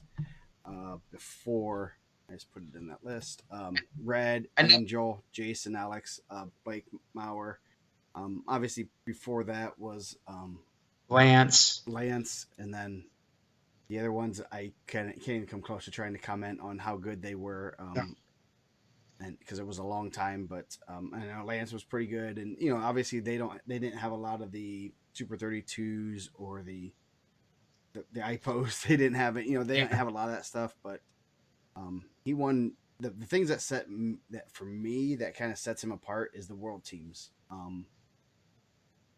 before I just put it in that list. Red, Angel, Jason, Alex, Blake Maurer. Obviously before that was
Lance,
and then the other ones I can't even come close to trying to comment on how good they were, and because it was a long time. But I know Lance was pretty good, and obviously they didn't have a lot of the Super 32s or the IPOs. They didn't have it. They didn't have a lot of that stuff, but he won the things that for me that kind of sets him apart is the world teams.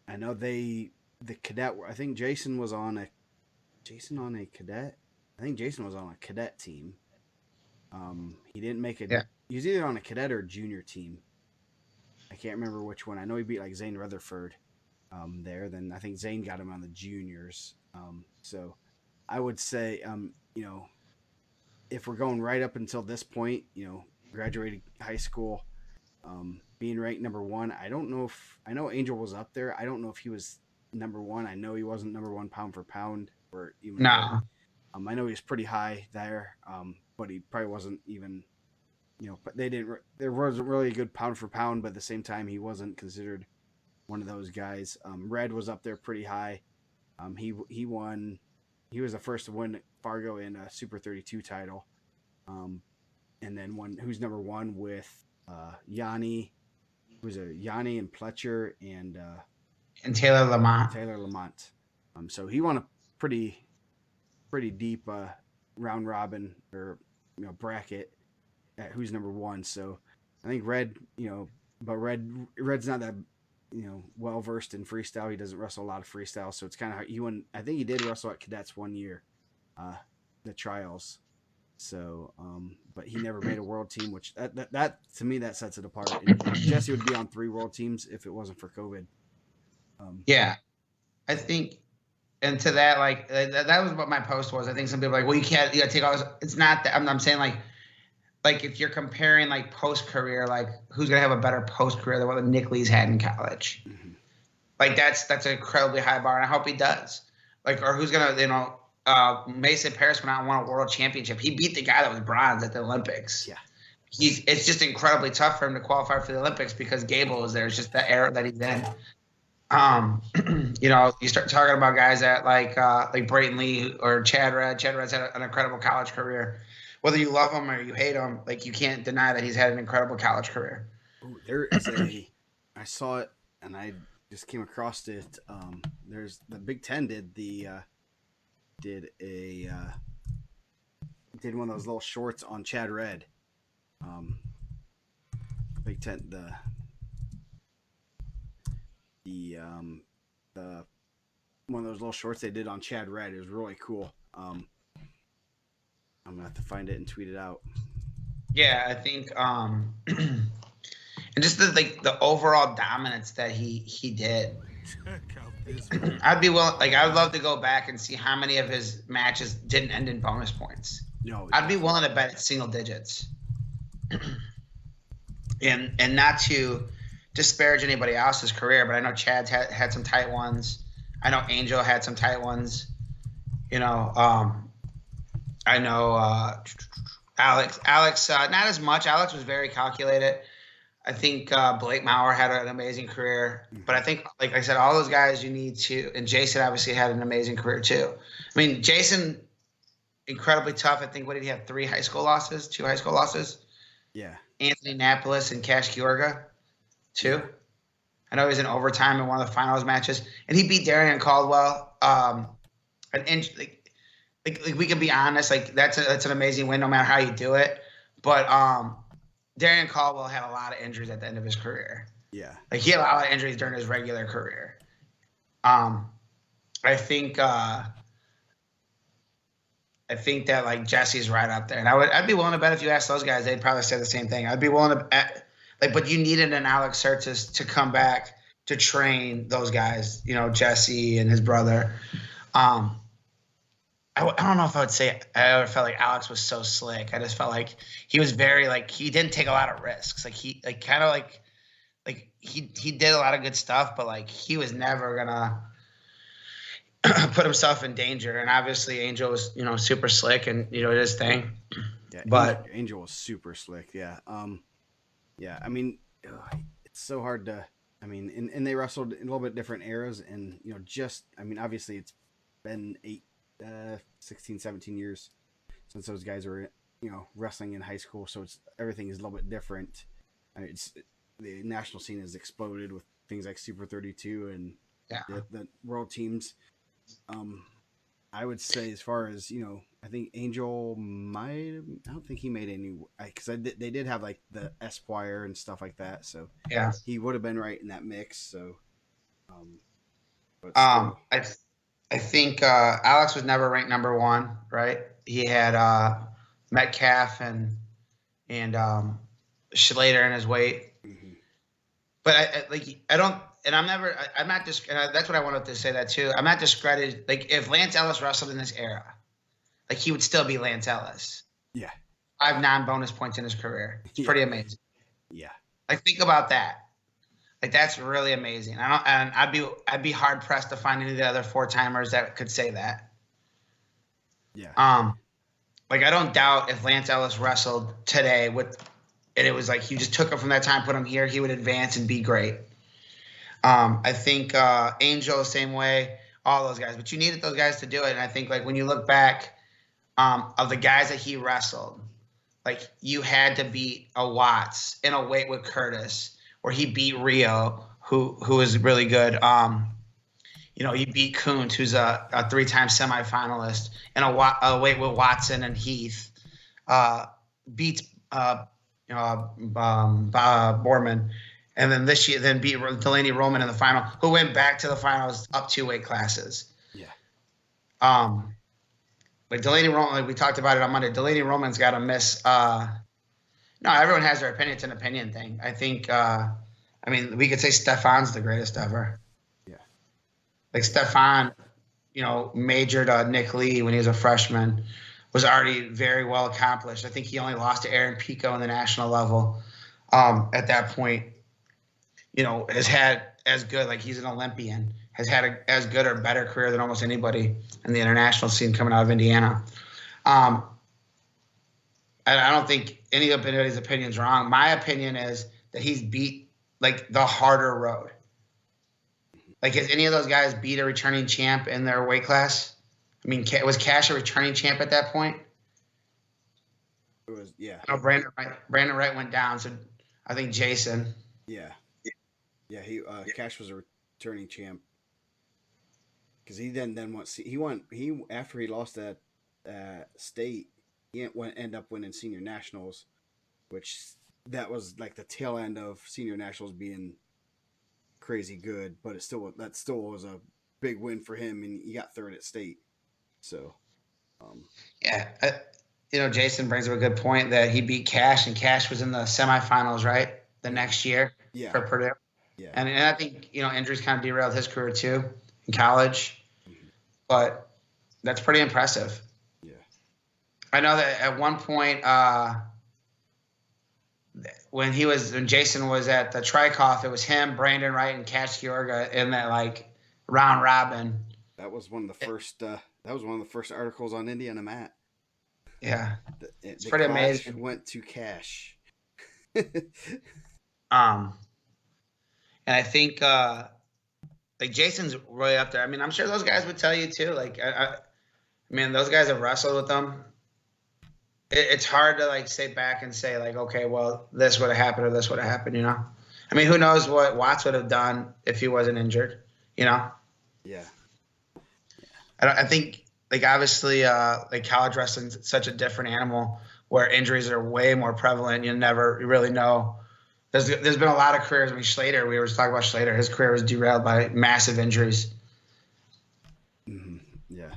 I know the cadet. I think Jason was on a cadet. I think Jason was on a cadet team. He didn't make it. Yeah. He was either on a cadet or junior team. I can't remember which one. I know he beat Zane Rutherford there. Then I think Zane got him on the juniors. So I would say, if we're going right up until this point, graduated high school, being ranked number one. I know Angel was up there. I don't know if he was number one. I know he wasn't number one pound for pound or even.
No.
I know he was pretty high there, but he probably wasn't even, but there wasn't really a good pound for pound, but at the same time, he wasn't considered one of those guys. Red was up there pretty high. He won, he was the first to win Fargo in a Super 32 title. And then who's number one with Yanni. Who's Yanni and Pletcher and
Taylor Lamont.
So he won a pretty deep round robin or bracket at who's number one. So I think Red, but Red's not that well versed in freestyle. He doesn't wrestle a lot of freestyle, so it's kind of hard. I think he did wrestle at cadets one year, the trials. So, but he never made a world team, which that to me that sets it apart. And Jesse would be on 3 world teams if it wasn't for COVID.
Yeah, I think, and to that, like that was what my post was. I think some people are like, well, you gotta take all this. It's not that. I'm saying like if you're comparing like post career, like who's gonna have a better post career than what Nick Lee's had in college? Mm-hmm. Like that's an incredibly high bar, and I hope he does. Like, or who's gonna, Mason Paris went out and won a world championship. He beat the guy that was bronze at the Olympics.
Yeah.
It's just incredibly tough for him to qualify for the Olympics because Gable is there. It's just the era that he's in. You start talking about guys that like Brayton Lee or Chad Red. Chad Red's had an incredible college career. Whether you love him or you hate him, like you can't deny that he's had an incredible college career.
Ooh, there is I saw it and I just came across it. There's the Big Ten did one of those little shorts on Chad Red. Big Ten the one of those little shorts they did on Chad Red. It was really cool. I'm gonna have to find it and tweet it out.
Yeah, I think and just the overall dominance that he did. I'd be willing, I would love to go back and see how many of his matches didn't end in bonus points.
No,
I'd be willing to bet it's single digits. And not to disparage anybody else's career, but I know Chad's had some tight ones. I know Angel had some tight ones. I know Alex not as much. Alex was very calculated. I think Blake Maurer had an amazing career, but I think, like I said, all those guys you need to, and Jason obviously had an amazing career too. I mean, Jason, incredibly tough. I think, what did he have? 2 high school losses?
Yeah. Anthony
Napolis and Cash Kiorga, too. I know he was in overtime in one of the finals matches, and he beat Darian Caldwell. We can be honest, that's an amazing win no matter how you do it. But Darian Caldwell had a lot of injuries at the end of his career.
Yeah.
He had a lot of injuries during his regular career. I think that Jesse's right up there, and I'd be willing to bet if you ask those guys, they'd probably say the same thing. I'd be willing to bet, but you needed an Alex Sertzes to come back to train those guys, Jesse and his brother. I don't know if I would say I ever felt like Alex was so slick. I just felt like he was very he didn't take a lot of risks. He did a lot of good stuff, but he was never gonna put himself in danger. And obviously Angel was super slick and did his thing.
Yeah,
but
Angel was super slick. Yeah. Yeah. I mean, it's so hard to. I mean, and they wrestled in a little bit different eras, and obviously it's been 16, 17 years since those guys were, wrestling in high school. So everything is a little bit different. The national scene has exploded with things like Super 32 and the world teams. I would say, as far as, I think Angel I don't think he made any, because they did have the Esquire and stuff like that. So
yeah,
he would have been right in that mix. So,
I think Alex was never ranked number 1, right? He had Metcalf and Schlater in his weight. Mm-hmm. But that's what I wanted to say that too. I'm not discredited. If Lance Ellis wrestled in this era, he would still be Lance Ellis.
Yeah.
5 non-bonus points in his career. It's pretty amazing.
Yeah.
Think about that. That's really amazing. I'd be hard pressed to find any of the other 4-timers that could say that.
Yeah.
I don't doubt if Lance Ellis wrestled today and it was you just took him from that time, put him here, he would advance and be great. I think Angel the same way, all those guys, but you needed those guys to do it. And I think when you look back of the guys that he wrestled, you had to beat a Watts in a weight with Curtis, where he beat Rio, who was really good. He beat Kuntz, who's a 3-time semifinalist, in a weight with Watson and Heath. Beats Borman, and then this year then beat Delaney Roman in the final, who went back to the finals up 2 weight classes.
Yeah.
Like Delaney Roman, like we talked about it on Monday. Delaney Roman's got to miss. No, everyone has their opinion. It's an opinion thing. I think. I mean, we could say Stefan's the greatest ever.
Yeah.
Like Stefan, majored Nick Lee when he was a freshman, was already very well accomplished. I think he only lost to Aaron Pico in the national level. At that point, has had as good, like he's an Olympian, has had as good or better career than almost anybody in the international scene coming out of Indiana. I don't think any of anybody's opinion is wrong. My opinion is that he's beat like the harder road. Like, has any of those guys beat a returning champ in their weight class? I mean, was Cash a returning champ at that point?
It was, yeah.
No, Brandon Wright went down, so I think Jason.
Yeah. Yeah, Cash was a returning champ. Because he then after he lost that state, he ended up winning senior nationals, which that was like the tail end of senior nationals being crazy good, but that still was a big win for him, and he got third at state. So,
yeah, Jason brings up a good point that he beat Cash, and Cash was in the semifinals, right, the next year for Purdue.
Yeah,
and I think injuries kind of derailed his career too in college, but that's pretty impressive.
Yeah,
I know that at one point, when Jason was at the Trikoff, it was him, Brandon Wright, and Cash Georga in that like round robin.
That was one of the first. That was one of the first articles on IndianaMat.
Yeah,
it's
pretty amazing.
Went to Cash.
And I think like Jason's really up there. I mean, I'm sure those guys would tell you too. Like, I mean, those guys have wrestled with them. It's hard to like sit back and say like, okay, well, this would have happened or this would have happened. I mean, who knows what Watts would have done if he wasn't injured?
Yeah.
I think like obviously like college wrestling is such a different animal where injuries are way more prevalent. You never really know. There's been a lot of careers. I mean, Schlater, we were talking about Schlater. His career was derailed by massive injuries.
Mm-hmm. Yeah.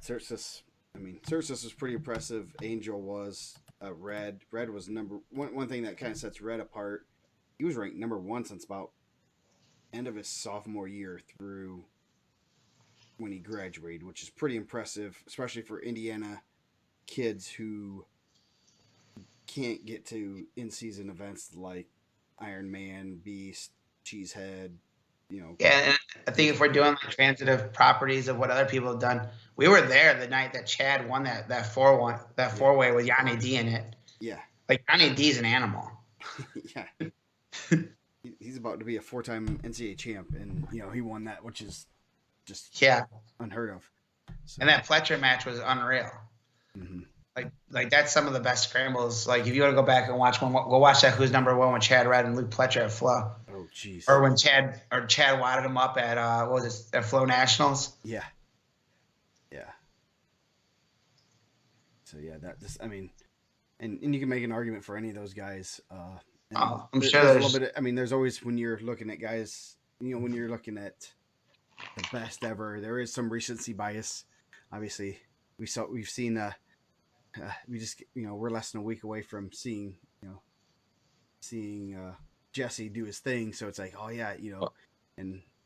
Tersus. I mean, Tersus was pretty impressive. Angel was. Red was number one. One thing that kind of sets Red apart. He was ranked number 1 since about end of his sophomore year through when he graduated, which is pretty impressive, especially for Indiana kids who can't get to in-season events like Iron Man, Beast, Cheesehead.
Yeah, and I think if we're doing like transitive properties of what other people have done, we were there the night that Chad won that four-way with Yanni D in it.
Yeah,
like Yanni D's an animal.
Yeah, he's about to be a 4-time NCAA champ, and he won that, which is just unheard of. So.
And that Fletcher match was unreal.
Mm-hmm.
Like that's some of the best scrambles. Like if you want to go back and watch one, go watch that Who's Number One with Chad Red and Luke Fletcher at Flow.
Oh jeez.
Or when Chad wadded him up at what was it, at Flow Nationals?
Yeah. So I mean, and you can make an argument for any of those guys.
I'm sure
there's a little bit. I mean, there's always when you're looking at guys, when you're looking at the best ever, there is some recency bias. Obviously, we've seen. We just we're less than a week away from seeing Jesse do his thing, so it's like, oh yeah,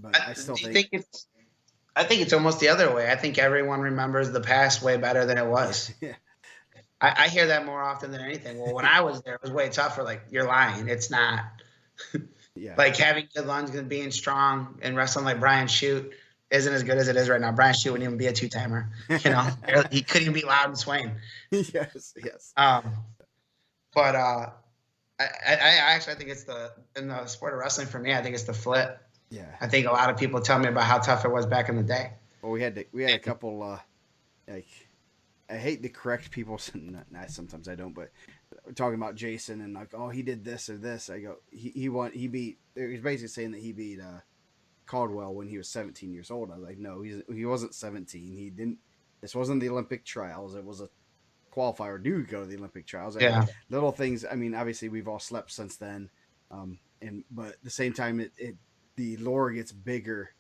but I still think
it's almost the other way. I think everyone remembers the past way better than it was.
Yeah.
I hear that more often than anything. Well, when I was there, it was way tougher. Like, you're lying. It's not.
Yeah.
Like having good lungs and being strong and wrestling like Brian Shute isn't as good as it is right now. Brian Shute wouldn't even be a 2-timer. He couldn't even be loud and Swain.
Yes.
But I actually think it's in the sport of wrestling for me. I think it's the flip.
Yeah.
I think a lot of people tell me about how tough it was back in the day.
Well, we had a couple like I hate to correct people. Sometimes I don't, but we're talking about Jason and like, oh, he did this or this. I go, he won. He beat. He's basically saying that he beat Caldwell when he was 17 years old. I was like, no, he wasn't 17. He didn't. This wasn't the Olympic trials. It was a qualify or do go to the Olympic trials.
Yeah.
Little things. I mean, obviously we've all slept since then, but at the same time, the lore gets bigger.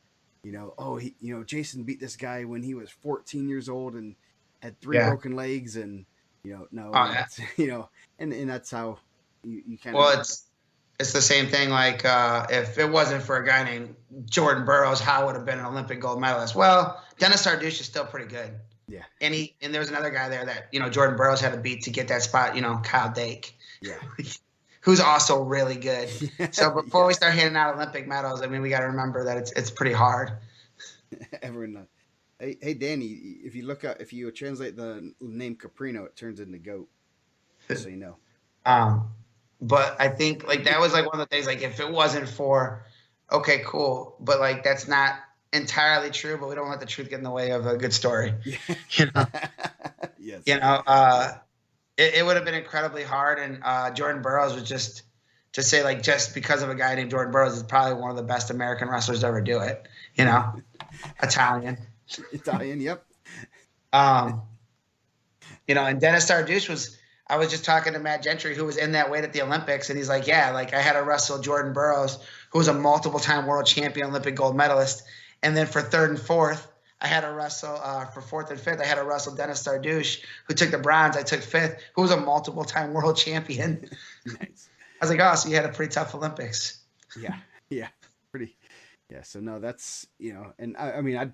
Jason beat this guy when he was 14 years old and had 3 broken legs, and and that's how you kind of.
Well, it's the same thing. Like if it wasn't for a guy named Jordan Burroughs, Howe would have been an Olympic gold medalist. Well, Dennis Sardush is still pretty good.
Yeah.
And there was another guy there that Jordan Burroughs had to beat to get that spot. Kyle Dake.
Yeah.
Who's also really good. So before we start handing out Olympic medals, I mean, we got to remember that it's pretty hard.
Everyone. Hey, Danny, if you translate the name Caprino, it turns into goat. So you know.
But I think like that was like one of the things. Like if it wasn't for, okay, cool, but like that's not entirely true. But we don't let the truth get in the way of a good story.
Yeah. Yes.
It would have been incredibly hard, and Jordan Burroughs was just to say like just because of a guy named Jordan Burroughs is probably one of the best American wrestlers to ever do it. Italian,
yep.
And Dennis Sardush was. I was just talking to Matt Gentry, who was in that weight at the Olympics, and he's like, yeah, like I had to wrestle Jordan Burroughs, who was a multiple-time world champion, Olympic gold medalist, and then for 3rd and 4th, I had to wrestle for 4th and 5th. I had to wrestle Dennis Sardush, who took the bronze. I took 5th, who was a multiple-time world champion.
Nice.
I was like, oh, so you had a pretty tough Olympics.
Yeah, pretty. Yeah, so no, that's and I mean,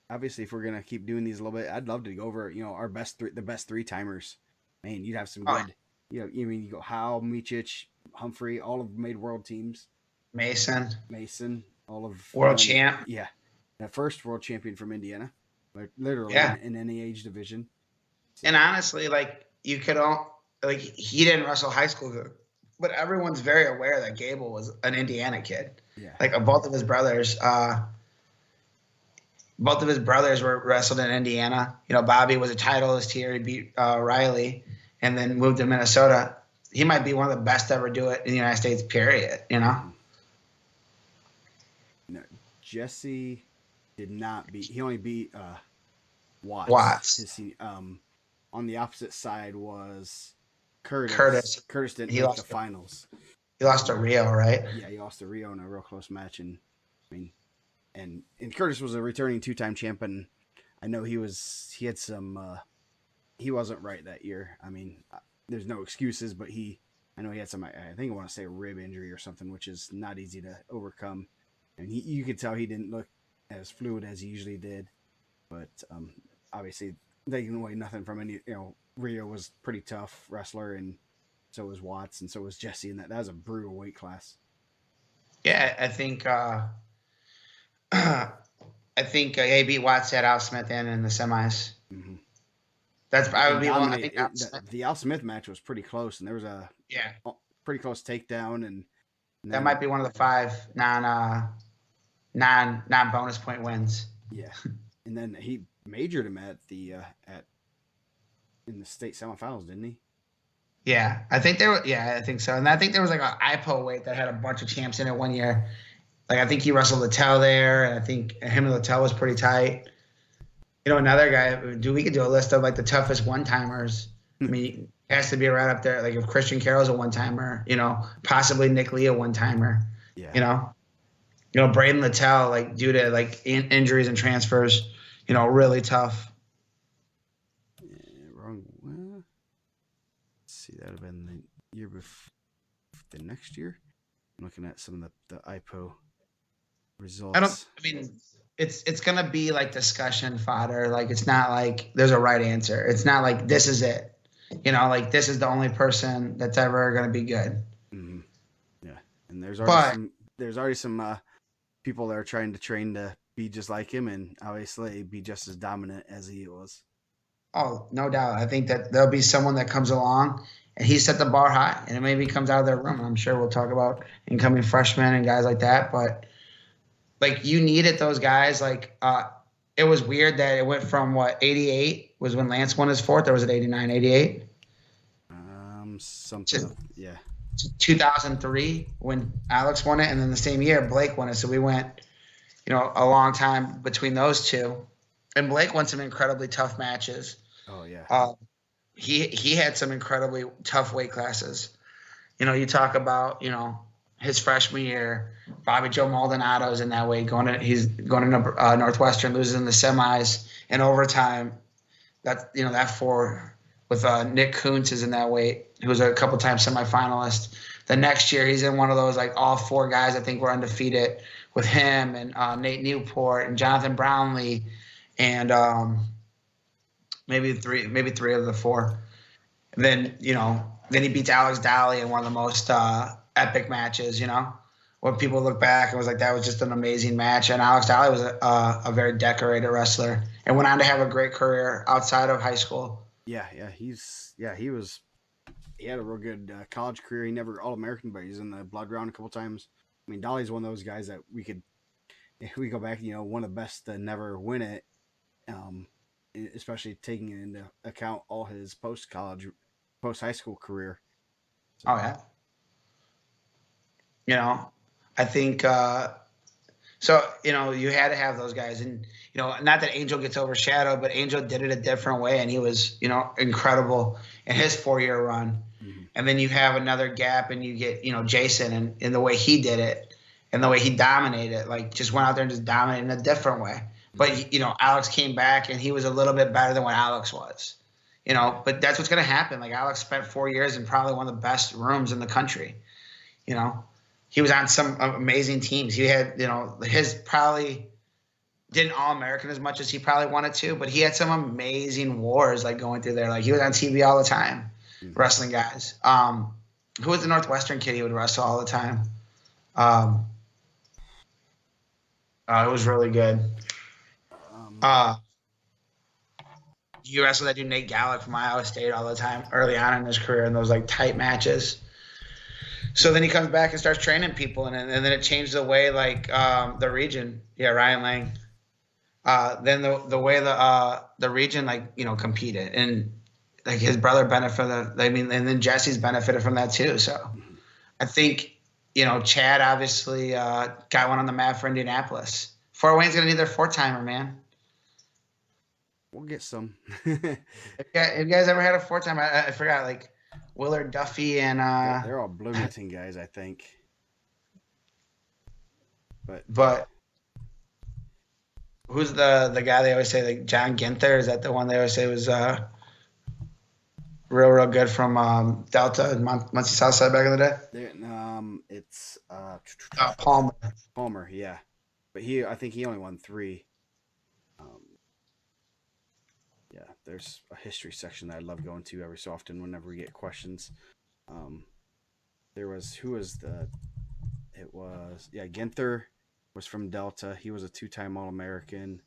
obviously, if we're gonna keep doing these a little bit, I'd love to go over our the best 3-timers. Man, you'd have some good. You go Howe, Micic, Humphrey, all of them made world teams.
Mason,
all of
world champ.
Yeah, that first world champion from Indiana, like literally in any age division. So.
And honestly, like you could he didn't wrestle high school, but everyone's very aware that Gable was an Indiana kid.
Yeah,
like both of his brothers. Both of his brothers were wrestled in Indiana. Bobby was a titleist here. He beat Riley and then moved to Minnesota. He might be one of the best to ever do it in the United States, period.
No, Jesse did not beat. He only beat Watts. On the opposite side was Curtis. Curtis didn't make the finals.
He lost to Rio, right?
Yeah, he lost to Rio in a real close match. And I mean, and Curtis was a returning 2-time champion. I know he had some, he wasn't right that year. I mean, there's no excuses, but I know he had some, I think I want to say a rib injury or something, which is not easy to overcome. And you could tell he didn't look as fluid as he usually did. But obviously, taking away nothing from any, Rio was pretty tough wrestler, and so was Watts, and so was Jesse, and that was a brutal weight class.
Yeah, I think he beat Watts at Al Smith in the semis.
Mm-hmm.
That's I would be one. I think
the Al Smith match was pretty close, and there was a pretty close takedown, and
that might be one of the 5 non-bonus point wins.
Yeah, and then he majored him at in the state semifinals, didn't he?
Yeah, I think I think so, and I think there was like an IPO weight that had a bunch of champs in it one year. Like I think he wrestled Littell there, and I think him and Littell was pretty tight. Another guy. We could do a list of like the toughest one-timers. I mean, it has to be right up there. Like if Christian Carroll's a one-timer, possibly Nick Lee a one-timer.
Yeah.
Braden Littell, like due to like injuries and transfers, really tough.
Yeah, wrong. Well, let's see, that would have been the year before, the next year. I'm looking at some of the IPO results.
It's gonna be like discussion fodder. Like it's not like there's a right answer. It's not like this is it. Like this is the only person that's ever gonna be good.
Mm-hmm. Yeah, and there's already some people that are trying to train to be just like him, and obviously be just as dominant as he was.
Oh, no doubt. I think that there'll be someone that comes along and he set the bar high, and it maybe comes out of their room. I'm sure we'll talk about incoming freshmen and guys like that, but like you needed those guys. Like it was weird that it went from 88 was when Lance won his 4th, or was it 89, 88?
Something. Yeah.
2003 when Alex won it, and then the same year Blake won it. So we went, a long time between those two. And Blake won some incredibly tough matches.
Oh yeah.
He had some incredibly tough weight classes. You talk about his freshman year, Bobby Joe Maldonado's in that weight he's going to Northwestern, loses in the semis in overtime. That four with Nick Kuntz is in that weight, who was a couple times semifinalist. The next year, he's in one of those, like, all four guys I think were undefeated with him and Nate Newport and Jonathan Brownlee and maybe three of the four. And then he beats Alex Daly in one of the most epic matches, where people look back and was like, that was just an amazing match. And Alex Daly was a very decorated wrestler and went on to have a great career outside of high school.
Yeah, he had a real good college career. He never All-American, but he's in the blood round a couple times. I mean, Dolly's one of those guys that if we go back, one of the best to never win it, especially taking into account all his post-college, post-high school career.
So, oh, yeah. I think so. You had to have those guys, and not that Angel gets overshadowed, but Angel did it a different way, and he was incredible in his 4-year run. Mm-hmm. And then you have another gap, and you get Jason and the way he did it, and the way he dominated, like just went out there and just dominated in a different way. But Alex came back, and he was a little bit better than what Alex was. But that's what's going to happen. Like, Alex spent 4 years in probably one of the best rooms in the country. He was on some amazing teams. He had, his probably didn't All-American as much as he probably wanted to, but he had some amazing wars, like, going through there. Like, he was on TV all the time, wrestling guys. Who was the Northwestern kid he would wrestle all the time? It was really good. You wrestled that dude Nate Gallick from Iowa State all the time early on in his career in those, like, tight matches. So then he comes back and starts training people, and then it changed the way, like, the region. Yeah, Ryan Lang. Then the way the region, like, competed, and, like, his brother benefited. And then Jesse's benefited from that too. So I think Chad obviously got one on the map for Indianapolis. Fort Wayne's gonna need their 4-timer, man.
We'll get some.
Have you guys ever had a 4-timer? I forgot, like, Willard Duffy and
they're all Bloomington guys, I think.
But who's the guy they always say, like, John Ginther? Is that the one they always say was real good from Delta, Muncie Southside back in the day?
It's
Palmer.
Palmer, yeah. But I think he only won 3. Yeah, there's a history section that I love going to every so often whenever we get questions. Ginther was from Delta. He was a 2-time All-American.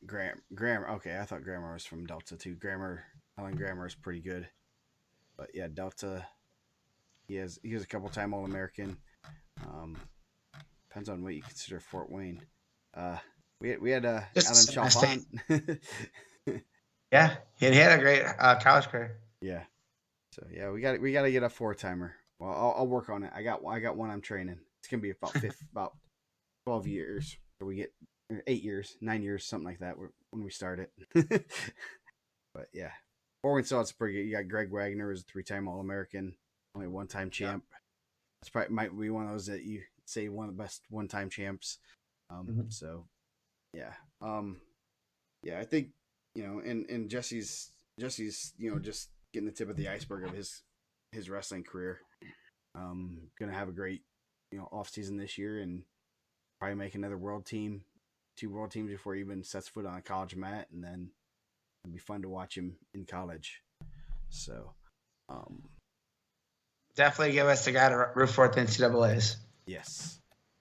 Grammar. Okay, I thought Grammar was from Delta too. Alan Grammar is pretty good. But yeah, Delta. He was a couple-time All-American. Depends on what you consider Fort Wayne. We had Adam Chalfant.
Yeah, he had a great college career.
Yeah, so yeah, we got to get a 4-timer. Well, I'll work on it. I got one I'm training. It's gonna be about 12 years. So we get 8 years, 9 years, something like that when we start it. But yeah, Fort Wayne Salt's pretty good. You got Greg Wagner, who's a 3-time All-American, only 1-time champ. That's probably might be one of those that you say one of the best 1-time champs. So yeah. I think, and Jesse's, just getting the tip of the iceberg of his wrestling career. Gonna have a great, off season this year and probably make another 2 world teams before he even sets foot on a college mat, and then it'd be fun to watch him in college. So,
definitely give us the guy to root for at the NCAAs.
Yes.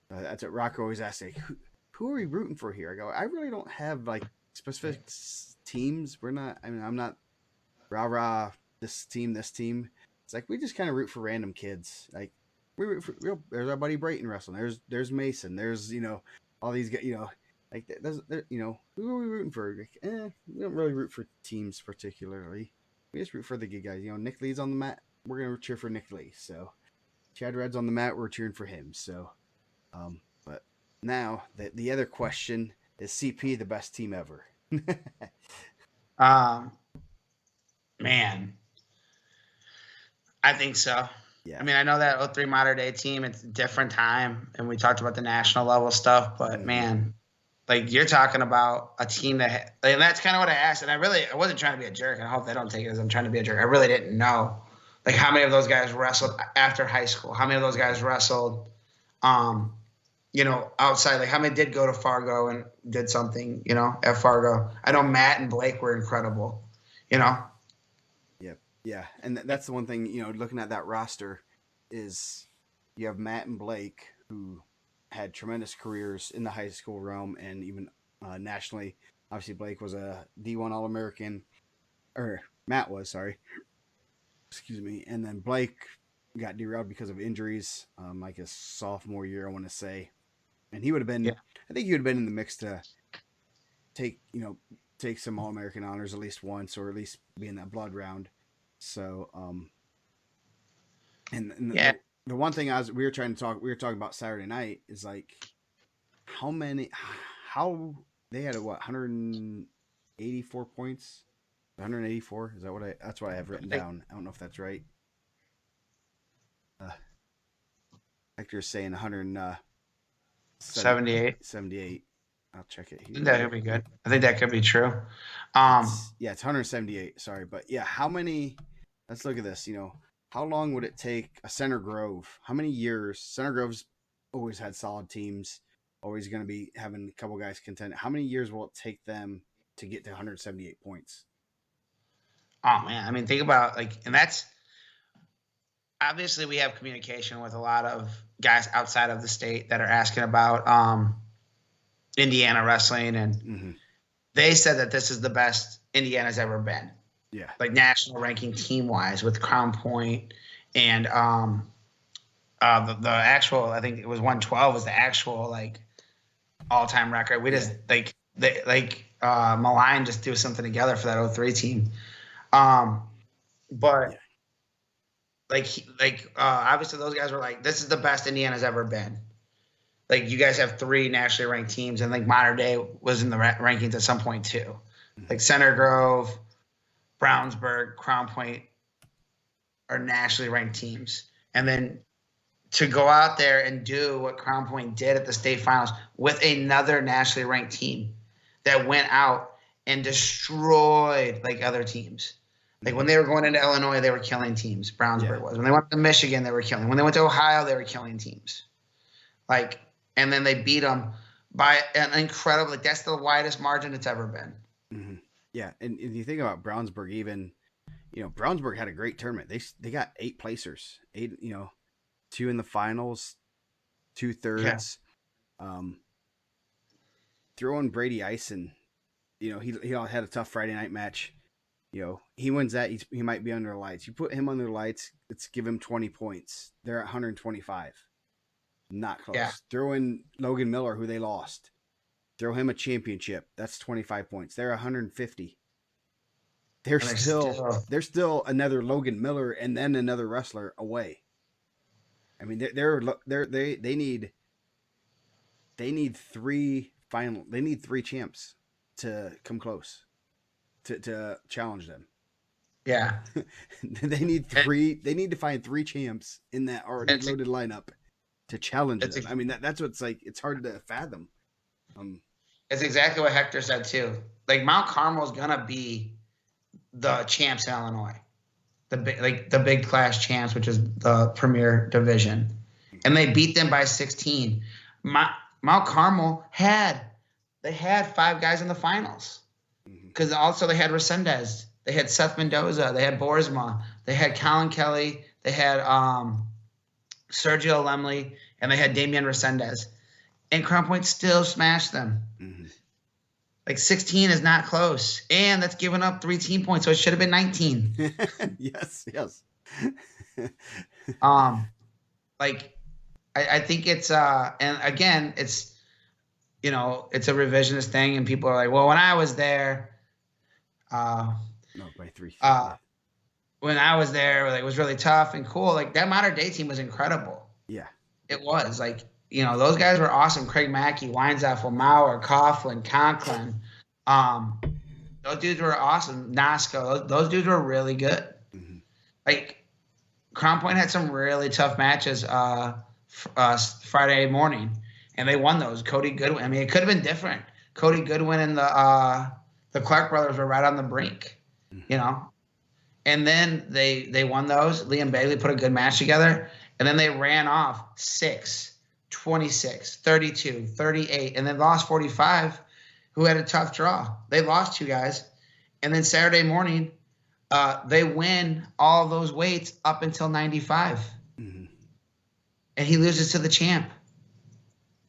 That's what Rocco always asks, like, who are we rooting for here? I go, I really don't have, like, specific teams. I'm not rah-rah, this team. It's like, we just kind of root for random kids. Like, we root for, there's our buddy Brayton wrestling. There's Mason. There's, all these guys, like, who are we rooting for? Like, we don't really root for teams particularly. We just root for the good guys. Nick Lee's on the mat. We're going to cheer for Nick Lee. So, Chad Red's on the mat. We're cheering for him. So, but now the other question Is CP the best team ever?
Man, I think so.
Yeah.
I mean, I know that 03 modern day team, it's a different time, and we talked about the national level stuff, but man, like you're talking about a team that, and that's kind of what I asked, and I wasn't trying to be a jerk. I hope they don't take it as I'm trying to be a jerk. I really didn't know, like how many of those guys wrestled after high school, how many of those guys wrestled, outside, like how many did go to Fargo and did something, at Fargo. I know Matt and Blake were incredible,
Yep. Yeah. And that's the one thing, looking at that roster is you have Matt and Blake who had tremendous careers in the high school realm and even nationally. Obviously, Blake was a D1 All-American, or Matt was, sorry. Excuse me. And then Blake got derailed because of injuries, like his sophomore year, I want to say. And he would have been, I think he would have been in the mix to take some All-American honors at least once, or at least be in that blood round. So, the one thing we were talking about Saturday night is like how they had 184 points, 184. Is that that's what I have written down. I don't know if that's right. Hector's saying 178. I'll check it here.
That could be good. I think that could be true.
It's 178. Sorry, but yeah, how many? Let's look at this. How long would it take a Center Grove? How many years? Center Grove's always had solid teams. Always going to be having a couple guys contend. How many years will it take them to get to 178 points?
Oh man, I mean, think about and that's obviously we have communication with a lot of guys outside of the state that are asking about Indiana wrestling, and they said that this is the best Indiana's ever been.
Yeah,
like national ranking team wise with Crown Point and the actual, I think it was 112 was the actual all time record. We just Malign just threw something together for that 03 team. But obviously those guys were like, this is the best Indiana's ever been. Like you guys have 3 nationally ranked teams, and modern day was in the rankings at some point too. Like Center Grove, Brownsburg, Crown Point are nationally ranked teams. And then to go out there and do what Crown Point did at the state finals with another nationally ranked team that went out and destroyed other teams. When they were going into Illinois, they were killing teams. Brownsburg was. When they went to Michigan, they were killing. When they went to Ohio, they were killing teams. And then they beat them by an incredible, that's the widest margin it's ever been.
Mm-hmm. Yeah, and if you think about Brownsburg, even Brownsburg had a great tournament. They got 8 placers, 8 2 in the finals, 2 thirds. Yeah. Throwing Brady Ison, he had a tough Friday night match. He wins that, he might be under the lights. You put him under the lights, let's give him 20 points. They're at 125, not close. Yeah. Throw in Logan Miller, who they lost. Throw him a championship. That's 25 points. They're 150. They're still another Logan Miller and then another wrestler away. I mean, they need 3 champs to come close to challenge them.
Yeah.
They need 3. They need to find 3 champs in that already loaded lineup to challenge them. I mean, that's what's it's hard to fathom.
It's exactly what Hector said too. Mount Carmel's gonna be the champs in Illinois, the big class champs, which is the premier division, and they beat them by 16. Mount Carmel had 5 guys in the finals because also they had Resendez, they had Seth Mendoza, they had Boersma, they had Colin Kelly, they had Sergio Lemley, and they had Damian Resendez. And Crown Point still smashed them. 16 is not close. And that's giving up 3 team points, so it should have been 19.
Yes.
I think it's and again, it's it's a revisionist thing, and people are like, well, when I was there,
by 3.
when I was there, it was really tough and cool. That modern day team was incredible.
Yeah.
It was those guys were awesome. Craig Mackey, Weinzapfel, Maurer, Coughlin, Conklin. Those dudes were awesome. Nasco, those dudes were really good.
Mm-hmm.
Like, Crown Point had some really tough matches Friday morning, and they won those. Cody Goodwin. I mean, it could have been different. Cody Goodwin and the Clark brothers were right on the brink, And then they won those. Liam Bailey put a good match together, and then they ran off 6, 26, 32, 38, and then lost 45, who had a tough draw. They lost 2 guys, and then Saturday morning, they win all those weights up until 95.
Mm-hmm.
And he loses to the champ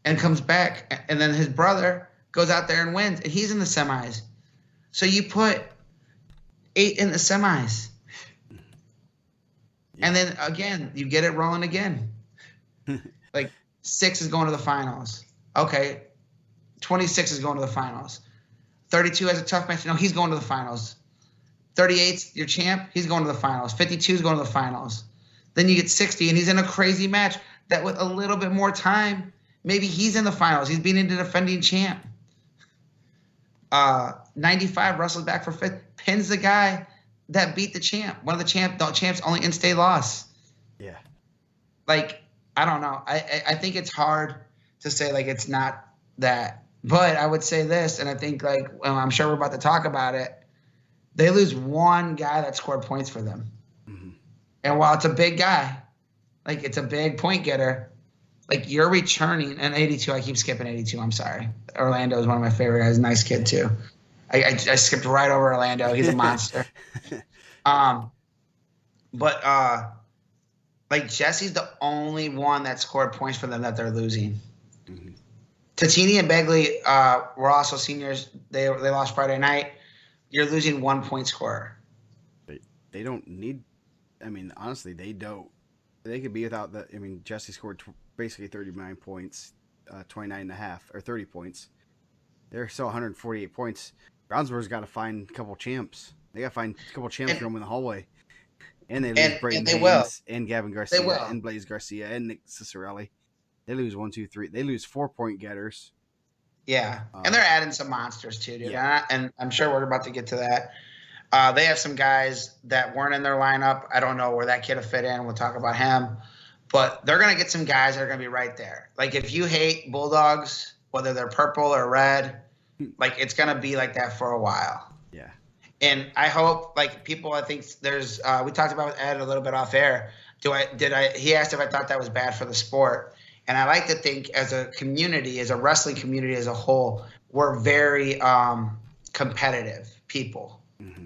and comes back. And then his brother goes out there and wins, and he's in the semis. So you put 8 in the semis. Yeah. And then, again, you get it rolling again. Like, 6 is going to the finals. Okay. 26 is going to the finals. 32 has a tough match. No, he's going to the finals. 38's your champ. He's going to the finals. 52 is going to the finals. Then you get 60, and he's in a crazy match that with a little bit more time, maybe he's in the finals. He's beating the defending champ. 95 wrestles back for 5th. Pins the guy that beat the champ. One of the champ's only in-state loss.
Yeah.
Like, I don't know. I think it's hard to say, like, it's not that. But I would say this, and I think, like, I'm sure we're about to talk about it. They lose one guy that scored points for them.
Mm-hmm.
And while it's a big guy, like, it's a big point getter, like, you're returning an 82. I keep skipping 82. I'm sorry. Orlando is one of my favorite guys. Nice kid, too. I skipped right over Orlando. He's a monster. But like, Jesse's the only one that scored points for them that they're losing. Mm-hmm. Tatini and Begley were also seniors. They lost Friday night. You're losing 1 point scorer.
They don't need. I mean, honestly, they don't. They could be without the. I mean, Jesse scored basically 39 points, 29 and a half, or 30 points. They're still 148 points. Brownsburg's got to find a couple champs. They got to find a couple champs from in the hallway. And they lose Brayden Haynes and Gavin Garcia and Blaze Garcia and Nick Cicerelli. They lose 1, 2, 3. They lose 4-point getters.
Yeah, and they're adding some monsters too, dude. Yeah. And I'm sure we're about to get to that. They have some guys that weren't in their lineup. I don't know where that kid will fit in. We'll talk about him. But they're going to get some guys that are going to be right there. Like, if you hate Bulldogs, whether they're purple or red, like, it's going to be like that for a while.
Yeah.
And I hope, like, people, I think there's we talked about with Ed a little bit off air. He asked if I thought that was bad for the sport. And I like to think, as a community, as a wrestling community as a whole, we're very competitive people. Mm-hmm.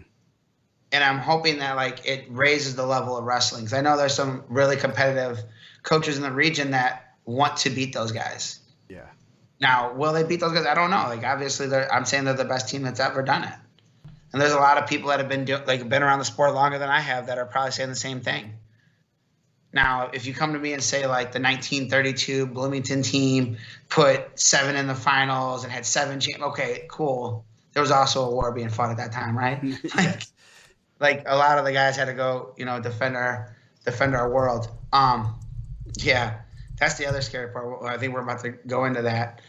And I'm hoping that, like, it raises the level of wrestling. Because I know there's some really competitive coaches in the region that want to beat those guys.
Yeah.
Now, will they beat those guys? I don't know. Like, obviously, I'm saying they're the best team that's ever done it. And there's a lot of people that have been around the sport longer than I have that are probably saying the same thing. Now, if you come to me and say, like, the 1932 Bloomington team put 7 in the finals and had 7 okay, cool. There was also a war being fought at that time, right? Like a lot of the guys had to go, defend our world. Yeah, that's the other scary part. I think we're about to go into that.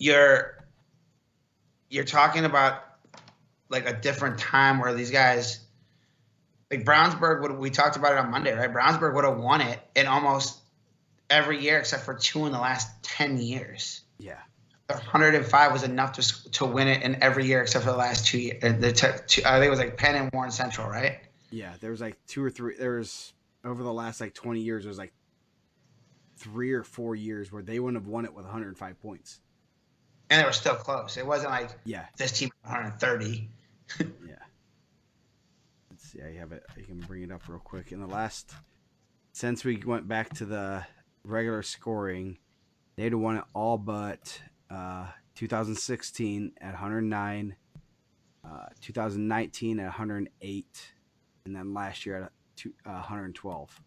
You're talking about, like, a different time where these guys. Like, Brownsburg, we talked about it on Monday, right? Brownsburg would have won it in almost every year except for 2 in the last 10 years.
Yeah.
105 was enough to win it in every year except for the last 2 years. I think it was like Penn and Warren Central, right?
Yeah, there was like 2 or 3. There was, over the last like 20 years, there was like 3 or 4 years where they wouldn't have won it with 105 points.
And they were still close. It wasn't like this team 130.
Yeah. Yeah, you have it. You can bring it up real quick. In the last, since we went back to the regular scoring, they'd have won it all but 2016 at 109, 2019 at 108, and then last year at 112.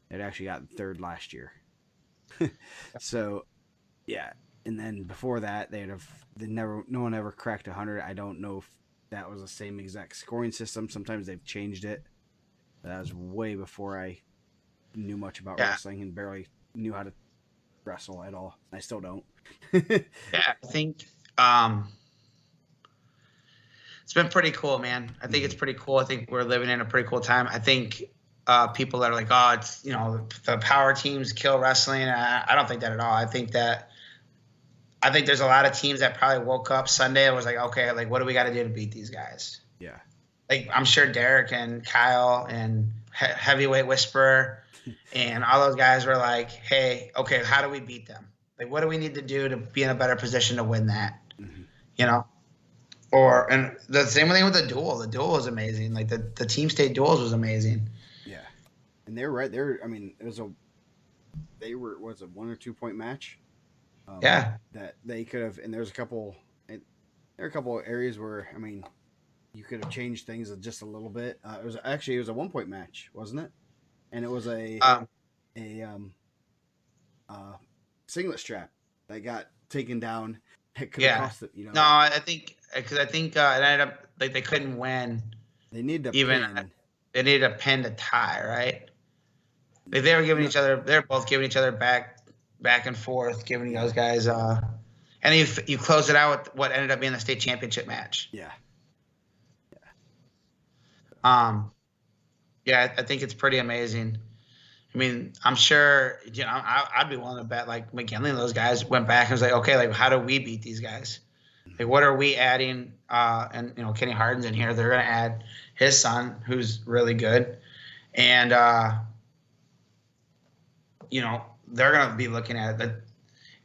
They'd actually got third last year. So, yeah. And then before that, no one ever cracked 100. I don't know if that was the same exact scoring system. Sometimes they've changed it. That was way before I knew much about wrestling and barely knew how to wrestle at all. I still don't.
Yeah, I think it's been pretty cool, man. I think it's pretty cool. I think we're living in a pretty cool time. I think people that are like, oh, it's, the power teams kill wrestling. I don't think that at all. I think there's a lot of teams that probably woke up Sunday and was like, okay, like, what do we got to do to beat these guys?
Yeah.
Like, I'm sure Derek and Kyle and Heavyweight Whisperer and all those guys were like, hey, okay, how do we beat them? Like, what do we need to do to be in a better position to win that? And the same thing with the duel. The duel was amazing. Like, the team state duels was amazing.
Yeah. And they're right there. I mean, it was a 1 or 2 point match.
Yeah.
That they could have, and there are a couple of areas where, I mean, you could have changed things just a little bit. It was a 1 point match, wasn't it? And it was a singlet strap that got taken down. It could have cost it,
No, I think it ended up like they couldn't win.
They needed
They needed a pin to tie, right? Like they were giving each other. They're both giving each other back and forth, giving those guys. And you close it out with what ended up being the state championship match.
Yeah.
Yeah, I think it's pretty amazing. I mean, I'm sure, I'd be willing to bet like McKinley and those guys went back and was like, okay, like how do we beat these guys? Like what are we adding? And Kenny Harden's in here. They're going to add his son, who's really good. And, they're going to be looking at it.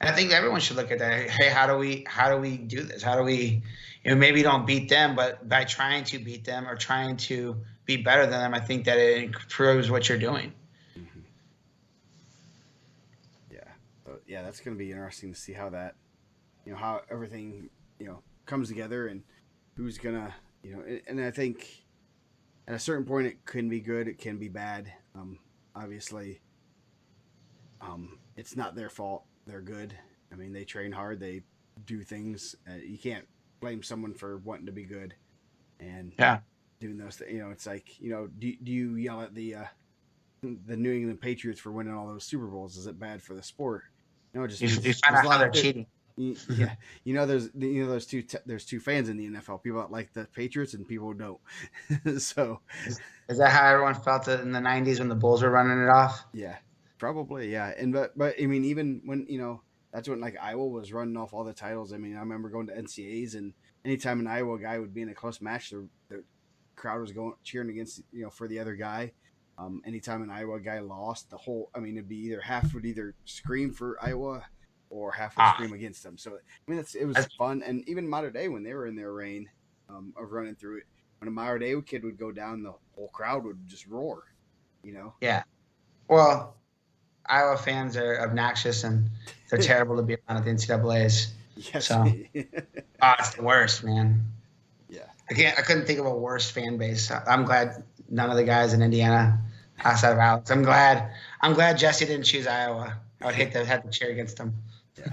And I think everyone should look at that. Hey, how do we do this? How do we, maybe don't beat them, but by trying to beat them or trying to be better than them, I think that it improves what you're doing.
Yeah, that's going to be interesting to see how that, how everything, comes together and who's going to, and I think at a certain point it can be good, it can be bad. Obviously, it's not their fault. They're good. I mean, they train hard, they do things. You can't blame someone for wanting to be good and doing those things. It's like, do you yell at the New England Patriots for winning all those Super Bowls? Is it bad for the sport? No, just
you find out how they're cheating.
Yeah, there's two fans in the NFL. People that like the Patriots and people who don't. So,
is that how everyone felt in the '90s when the Bulls were running it off?
Yeah, probably. Yeah, and but I mean, even when that's when like Iowa was running off all the titles. I mean, I remember going to NCAAs, and anytime an Iowa guy would be in a close match, the crowd was cheering against for the other guy. Anytime an Iowa guy lost, it'd be half would either scream for Iowa or half would scream against them. So, I mean, it was fun. And even Mater Dei, when they were in their reign of running through it, when a Mater Dei kid would go down, the whole crowd would just roar,
Yeah. Well, Iowa fans are obnoxious and they're terrible to be around at the NCAAs.
Yes.
So, it's the worst, man.
Yeah.
I couldn't think of a worse fan base. I'm glad none of the guys in Indiana outside of Alex. I'm glad Jesse didn't choose Iowa. I would hate to have to cheer against him.
Yeah.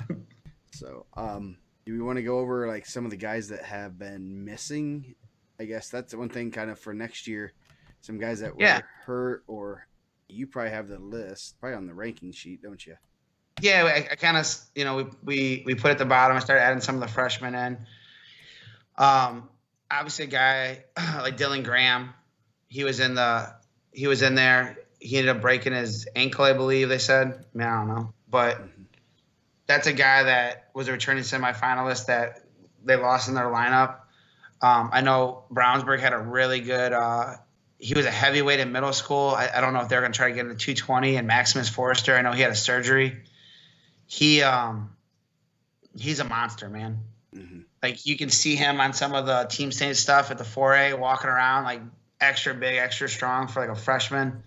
So, do we want to go over like some of the guys that have been missing? I guess that's one thing kind of for next year. Some guys that were hurt, or you probably have the list probably on the ranking sheet, don't you?
Yeah, I kind of, we put at the bottom. I started adding some of the freshmen in. Obviously a guy like Dylan Graham, he was in there. He ended up breaking his ankle, I believe they said. I don't know. But that's a guy that was a returning semifinalist that they lost in their lineup. I know Brownsburg had a really good he was a heavyweight in middle school. I don't know if they're going to try to get into 220. And Maximus Forrester, I know he had a surgery. He's a monster, man. Mm-hmm. Like you can see him on some of the team stage stuff at the 4A walking around like extra big, extra strong for like a freshman.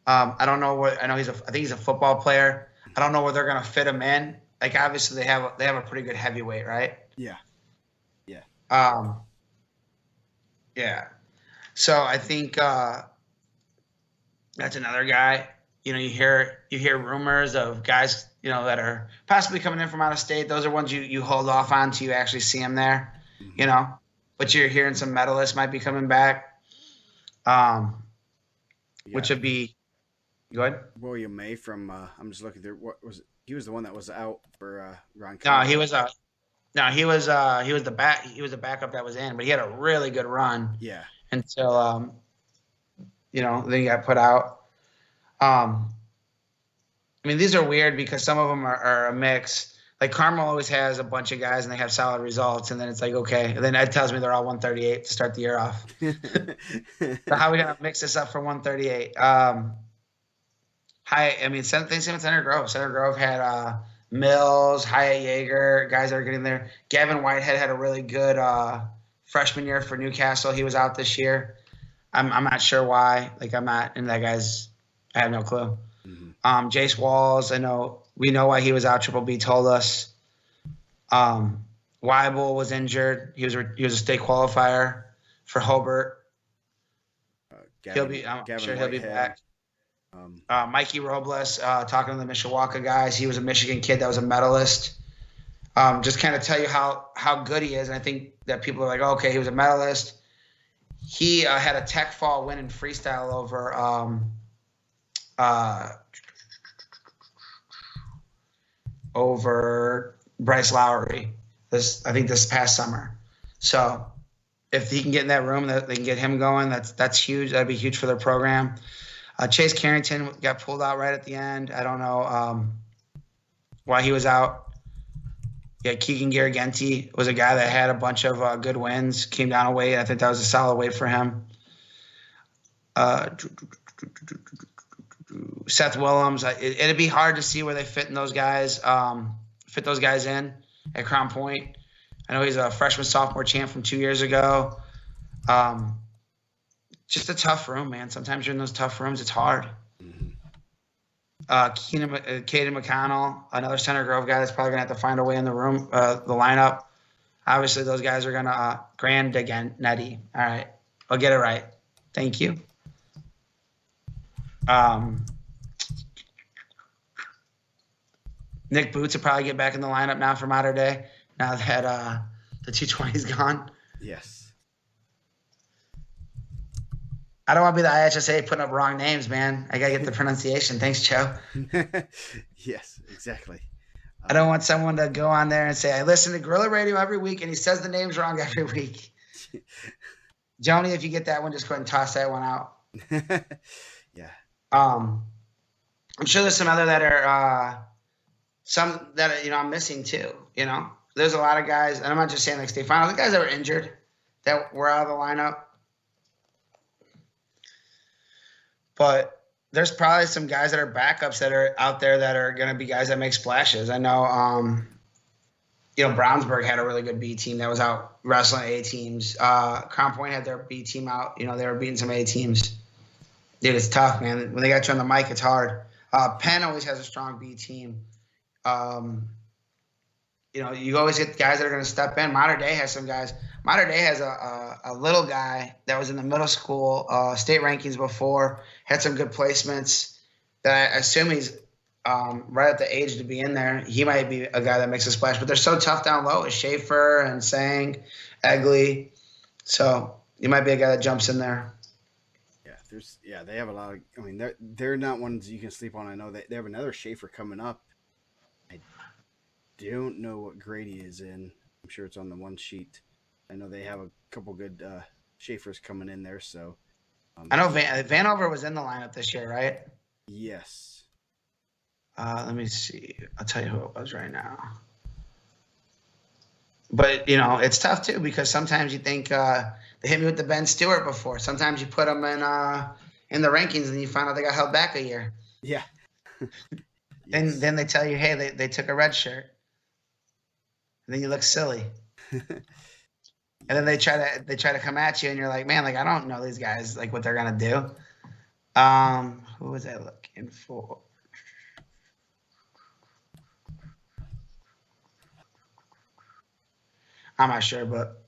I don't know what I know. I think he's a football player. I don't know where they're gonna fit him in. Like obviously they have a pretty good heavyweight, right?
Yeah.
Yeah. So I think that's another guy. You hear rumors of guys that are possibly coming in from out of state. Those are ones you hold off on till you actually see them there. Mm-hmm. But you're hearing some medalists might be coming back, which would be Go ahead.
William May from I'm just looking there. What was it? He was the one that was out for Ron
No,
Carter.
he was the backup that was in, but he had a really good run
Yeah.
until then he got put out. I mean, these are weird because some of them are a mix. Like Carmel always has a bunch of guys and they have solid results, and then it's like, okay, and then Ed tells me they're all 138 to start the year off. So how are we gonna mix this up for 138? Same with Center Grove. Center Grove had Mills, Hyatt Yeager, guys that are getting there. Gavin Whitehead had a really good freshman year for Newcastle. He was out this year. I'm not sure why. Like I'm not in that guy's. I have no clue. Mm-hmm. Jace Walls, we know why he was out. Triple B told us. Weibel was injured. He was a state qualifier for Hobart. I'm sure he'll be back. Mikey Robles, talking to the Mishawaka guys. He was a Michigan kid that was a medalist. Just kind of tell you how good he is. And I think that people are like, oh, okay, he was a medalist. He had a tech fall win in freestyle over Bryce Lowry this past summer. So if he can get in that room, that they can get him going, that's huge. That'd be huge for their program. Chase Carrington got pulled out right at the end. I don't know why he was out. Yeah, Keegan Garagenti was a guy that had a bunch of good wins, came down a weight. I think that was a solid weight for him. Seth Willems, it'd be hard to see where they fit those guys in at Crown Point. I know he's a freshman sophomore champ from 2 years ago. Just a tough room, man. Sometimes you're in those tough rooms, it's hard. Caden McConnell, another Center Grove guy that's probably gonna have to find a way in the room, the lineup. Obviously, those guys are gonna Grand again. Nettie. All right, I'll get it right. Thank you. Nick Boots will probably get back in the lineup now for Mater Day. Now that the 220's gone.
Yes.
I don't want to be the IHSA putting up wrong names, man. I got to get the pronunciation. Thanks, Joe.
Yes, exactly.
I don't want someone to go on there and say, I listen to Guerrilla Radio every week, and he says the names wrong every week. Joni, if you get that one, just go ahead and toss that one out.
Yeah.
I'm sure there's some other that are some that I'm missing too. There's a lot of guys, and I'm not just saying like state final, the guys that were injured that were out of the lineup. But there's probably some guys that are backups that are out there that are going to be guys that make splashes. I know, Brownsburg had a really good B team that was out wrestling A teams. Crown Point had their B team out. They were beating some A teams. Dude, it's tough, man. When they got you on the mic, it's hard. Penn always has a strong B team. You always get guys that are going to step in. Mater Day has some guys. Mater Day has a little guy that was in the middle school state rankings before, had some good placements. That I assume he's right at the age to be in there. He might be a guy that makes a splash, but they're so tough down low with Schaefer and Sang, Egley. So he might be a guy that jumps in there.
Yeah, they have a lot of. I mean, they're not ones you can sleep on. I know they have another Schaefer coming up. I don't know what grade he is in. I'm sure it's on the one sheet. I know they have a couple good Schaefers coming in there. So
I know Vanover was in the lineup this year, right?
Yes.
Let me see. I'll tell you who it was right now. But it's tough too because sometimes you think they hit me with the Ben Stewart before. Sometimes you put them in the rankings and you find out they got held back a year.
Yeah.
And then they tell you, hey, they took a red shirt. And then you look silly. And then they try to come at you and you're like, man, like I don't know these guys, like what they're gonna do. Who was I looking for? I'm not sure, but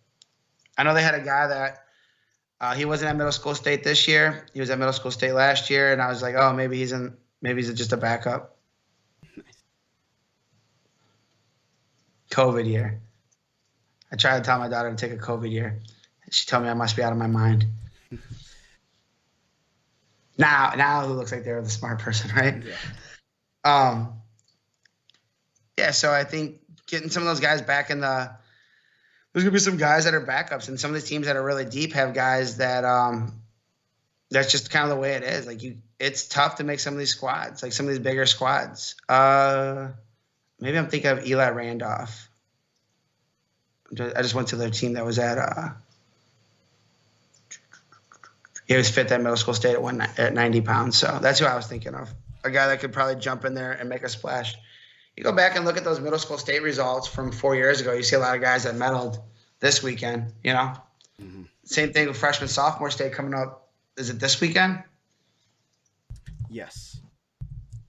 I know they had a guy that he wasn't at middle school state this year. He was at middle school state last year, and I was like, oh, maybe he's just a backup. COVID year. I tried to tell my daughter to take a COVID year. She told me I must be out of my mind. Now it looks like they're the smart person, right?
Yeah.
Um, yeah. So I think getting some of those guys back in the there's gonna be some guys that are backups, and some of these teams that are really deep have guys that that's just kind of the way it is. Like it's tough to make some of these squads, like some of these bigger squads. Maybe I'm thinking of Eli Randolph. I just went to their team that was at. He was fit at middle school state at 90 pounds. So that's who I was thinking of. A guy that could probably jump in there and make a splash. You go back and look at those middle school state results from 4 years ago. You see a lot of guys that medaled this weekend.
Mm-hmm.
Same thing with freshman sophomore state coming up. Is it this weekend?
Yes.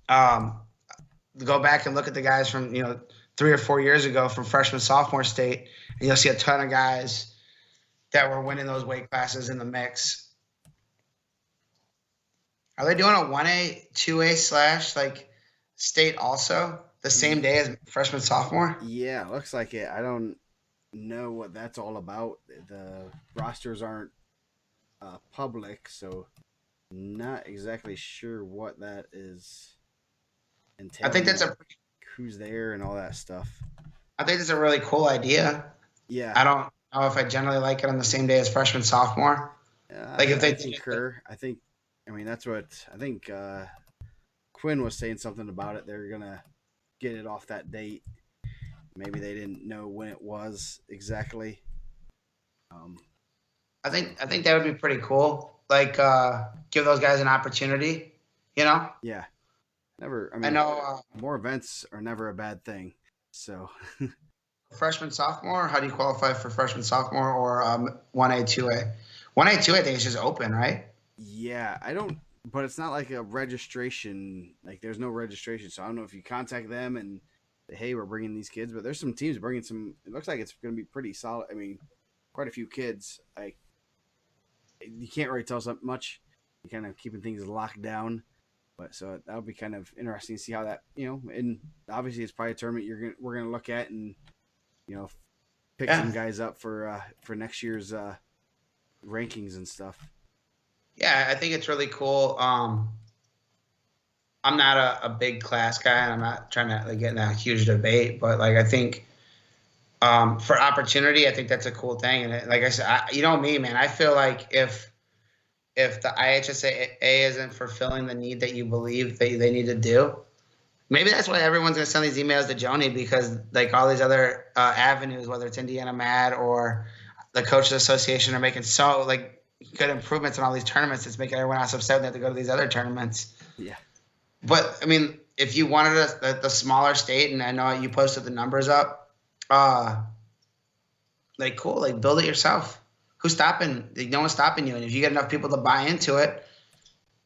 Go back and look at the guys from 3 or 4 years ago from freshman sophomore state, and you'll see a ton of guys that were winning those weight classes in the mix. Are they doing a 1A, 2A / like state also the same day as freshman sophomore?
Yeah, looks like it. I don't know what that's all about. The rosters aren't public, so not exactly sure what that is
I think
entailing.
that's
Like who's there and all that stuff.
I think that's a really cool idea.
Yeah.
I don't know if I generally like it on the same day as freshman sophomore. Like if they
I concur. I mean, that's what I think. Quinn was saying something about it. They're gonna get it off that date. Maybe they didn't know when it was exactly.
I think that would be pretty cool. Like give those guys an opportunity.
Yeah. Never. I
I
mean,
know
more events are never a bad thing. So
freshman sophomore. How do you qualify for freshman sophomore or 1A 2A? 1A 2A I think it's just open, right?
yeah, I don't. But it's not like a registration. Like there's no registration, so I don't know if you contact them and say, hey, we're bringing these kids. But there's some teams bringing some. It looks like it's going to be pretty solid. I mean, quite a few kids. Like you can't really tell so much. You're kind of keeping things locked down. But so that'll be kind of interesting to see how that and obviously it's probably a tournament we're gonna look at and pick some guys up for next year's rankings and stuff.
Yeah, I think it's really cool. I'm not a big class guy, and I'm not trying to get in a huge debate, but like I think for opportunity, I think that's a cool thing. And like I said, me, man, I feel like if the IHSA isn't fulfilling the need that you believe that they need to do, maybe that's why everyone's going to send these emails to Joni, because like all these other avenues, whether it's IndianaMat or the Coaches Association, are making so like good improvements in all these tournaments. It's making everyone else upset they have to go to these other tournaments.
Yeah.
But I mean, if you wanted the smaller state, and I know you posted the numbers up, like cool, like build it yourself. Who's stopping? No one's stopping you. And if you get enough people to buy into it,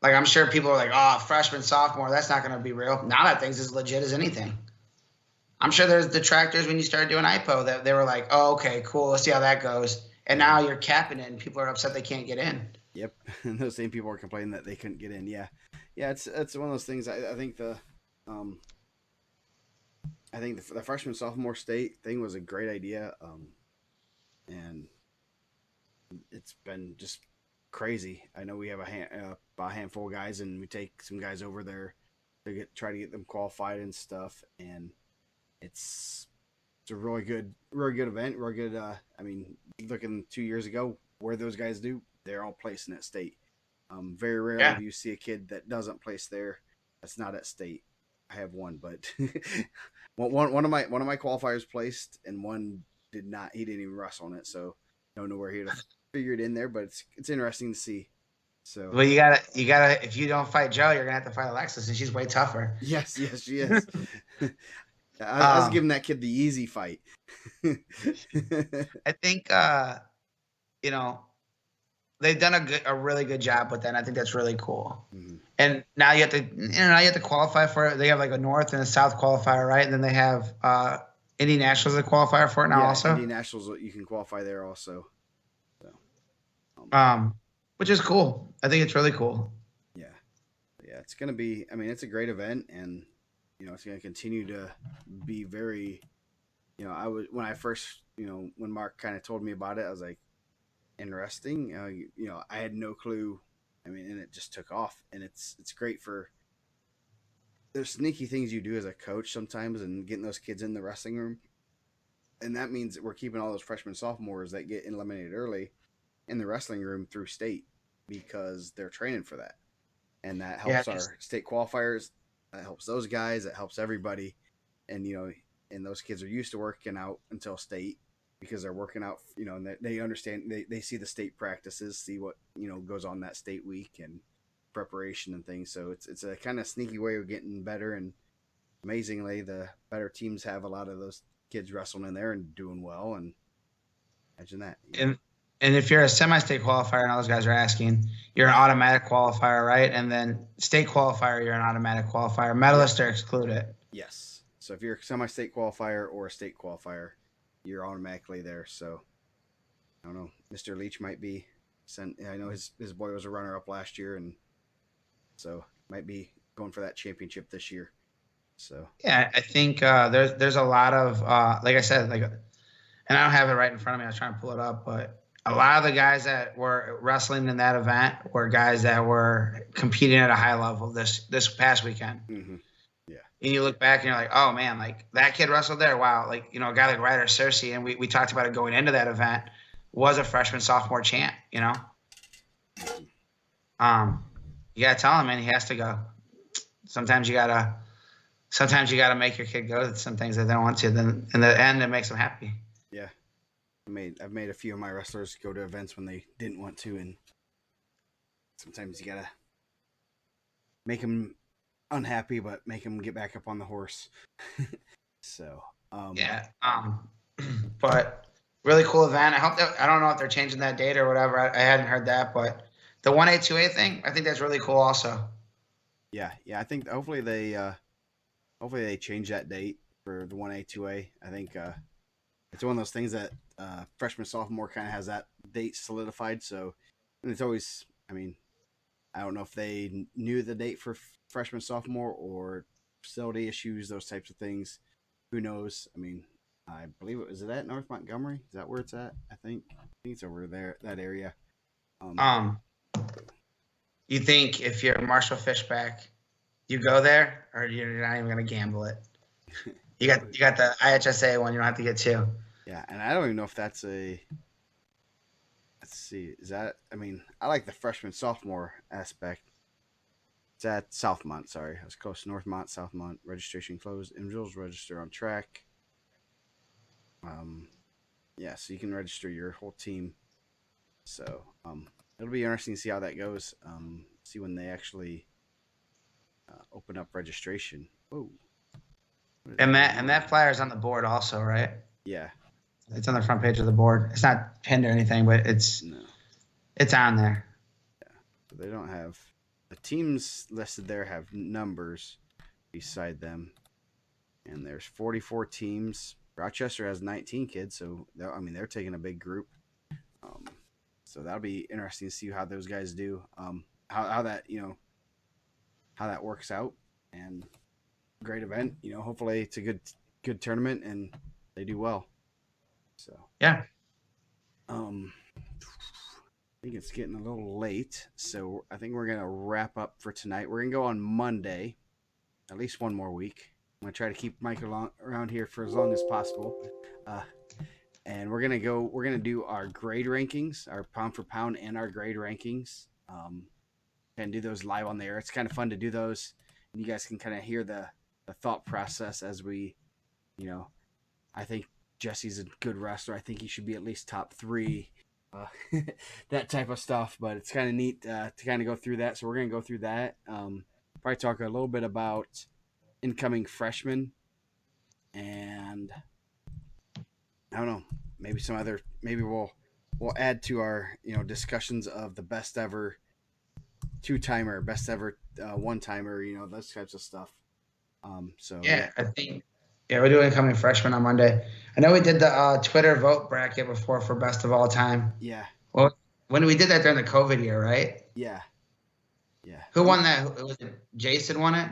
like I'm sure people are like, oh, freshman, sophomore, that's not going to be real. Now that thing's as legit as anything. I'm sure there's detractors when you started doing IPO that they were like, oh, okay, cool, let's see how that goes. And now you're capping it, and people are upset they can't get in.
Yep, and those same people are complaining that they couldn't get in. Yeah, it's one of those things. I think the freshman sophomore state thing was a great idea, and it's been just crazy. I know we have a handful of guys, and we take some guys over there to try to get them qualified and stuff, and it's a really good event. Really good. I mean, looking 2 years ago, where those guys do, they're all placing at state. Very rarely do you see a kid that doesn't place there that's not at state. I have one, but one of my qualifiers placed, and one did not. He didn't even wrestle on it, so don't know where he'd have figured in there. But it's interesting to see. So
well, you gotta. If you don't fight Joe, you're gonna have to fight Alexis, and she's way tougher.
Yes, she is. I was giving that kid the easy fight.
I think they've done a really good job with that. And I think that's really cool. Mm-hmm. And now you have to qualify for it. They have like a North and a South qualifier, right? And then they have Indy Nationals a qualifier for it now also.
Indy Nationals, you can qualify there also.
So, which is cool. I think it's really cool.
Yeah, it's gonna be. I mean, it's a great event, and it's gonna continue to be very. I was when I first, when Mark kind of told me about it, I was like, interesting. I had no clue I mean, and it just took off, and it's great for. There's sneaky things you do as a coach sometimes, and getting those kids in the wrestling room, and that means that we're keeping all those freshmen, sophomores that get eliminated early in the wrestling room through state because they're training for that, and that
Yeah,
helps our state qualifiers. That helps those guys. It helps everybody, and and those kids are used to working out until state because they're working out, and they understand. They see the state practices, see what goes on that state week and preparation and things. So it's a kind of sneaky way of getting better, and amazingly, the better teams have a lot of those kids wrestling in there and doing well. And imagine that.
And if you're a semi-state qualifier, and all those guys are asking, you're an automatic qualifier, right? And then state qualifier, you're an automatic qualifier. Medalists are excluded.
Yes. So if you're a semi-state qualifier or a state qualifier, you're automatically there. So I don't know. Mr. Leach might be sent. I know his boy was a runner-up last year, and so might be going for that championship this year. So
yeah, I think there's a lot of like I said, and I don't have it right in front of me. I was trying to pull it up, but a lot of the guys that were wrestling in that event were guys that were competing at a high level this past weekend.
Mm-hmm. Yeah.
And you look back and you're like, oh man, like that kid wrestled there. Wow. Like, a guy like Ryder Cersei, and we talked about it going into that event, was a freshman, sophomore champ, You gotta tell him, man, he has to go. Sometimes you gotta make your kid go to some things that they don't want to. Then in the end, it makes them happy.
Yeah. I've made a few of my wrestlers go to events when they didn't want to, and sometimes you gotta make them unhappy, but make them get back up on the horse. So
yeah, but really cool event. I don't know if they're changing that date or whatever. I hadn't heard that, but the 1A 2A thing, I think that's really cool also.
Yeah, I think hopefully they change that date for the 1A 2A. I think it's one of those things that freshman sophomore kind of has that date solidified. So, and it's always, I mean, I don't know if they knew the date for freshman sophomore or facility issues, those types of things. Who knows? I mean, I believe it was at North Montgomery. Is that where it's at? I think it's over there, that area.
You think if you're Marshall Fishback, you go there, or you're not even gonna gamble it? You got the IHSA one. You don't have to get two.
Yeah, and I don't even know if that's a. Let's see. Is that? I mean, I like the freshman sophomore aspect. It's at Southmont. Sorry, I was close. Northmont, Southmont. Registration closed. Individuals register on track. Yeah, so you can register your whole team. So it'll be interesting to see how that goes. See when they actually open up registration. Whoa.
And that flyer's on the board also, right?
Yeah.
It's on the front page of the board. It's not pinned or anything, but it's on there.
Yeah. So they don't have the teams listed there have numbers beside them, and there's 44 teams. Rochester has 19 kids, so they're taking a big group. So that'll be interesting to see how those guys do. How that how that works out, and great event. Hopefully it's a good tournament and they do well. So
yeah.
I think it's getting a little late, so I think we're gonna wrap up for tonight. We're gonna go on Monday, at least one more week. I'm gonna try to keep Mike around here for as long as possible, and we're gonna do our grade rankings, our pound for pound, and our grade rankings, and do those live on the air. It's kind of fun to do those, and you guys can kind of hear the thought process as we, I think Jesse's a good wrestler. I think he should be at least top 3. That type of stuff, but it's kind of neat to kind of go through that. So we're going to go through that. Probably talk a little bit about incoming freshmen, and I don't know, maybe we'll add to our discussions of the best ever 2-timer, best ever 1-timer, those types of stuff. So
yeah, I think we're doing incoming freshmen on Monday. I know we did the Twitter vote bracket before for best of all time.
Yeah.
Well, when we did that during the COVID year, right?
Yeah.
Who won that? Was it Jason won it?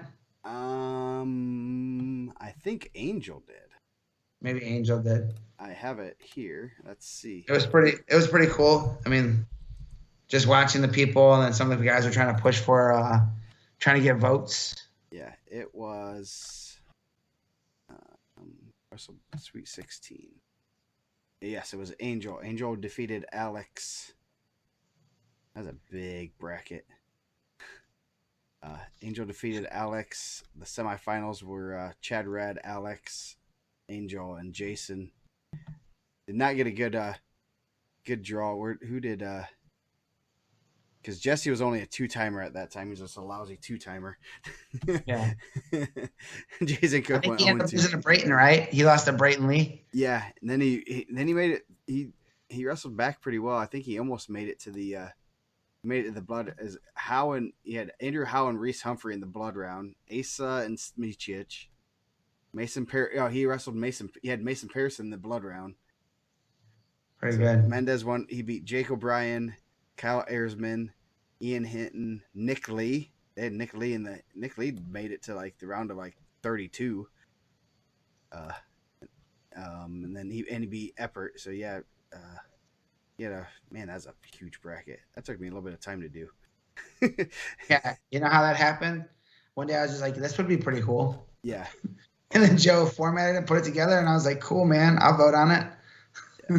I think Angel did.
Maybe Angel did.
I have it here. Let's see.
It was pretty cool. I mean, just watching the people, and then some of the guys are trying to push for trying to get votes.
Yeah, it was Wrestle Sweet 16. Yes, it was Angel. Angel defeated Alex. That was a big bracket. Angel defeated Alex. The semifinals were Chad Red, Alex, Angel, and Jason. Did not get a good draw. Who did? Because Jesse was only a 2-timer at that time. He was just a lousy 2-timer.
Yeah.
Jason
I
Cook
think
went
he ended up
0-2.
losing to Brayton, right? He lost to Brayton Lee.
Yeah, and then he made it. He wrestled back pretty well. I think he almost made it to the blood as Howe, and he had Andrew Howe and Reese Humphrey in the blood round. Asa and Smicic. He wrestled Mason. He had Mason Pierce in the blood round.
Pretty good.
Mendez won. He beat Jake O'Brien, Kyle Ayersman, Ian Hinton, Nick Lee. They had Nick Lee Nick Lee made it to like the round of like 32. And then he beat Eppert. So yeah, man, that's a huge bracket. That took me a little bit of time to do.
Yeah, you know how that happened? One day I was just like, this would be pretty cool.
Yeah.
And then Joe formatted it, put it together, and I was like, cool, man, I'll vote on it.
Yeah.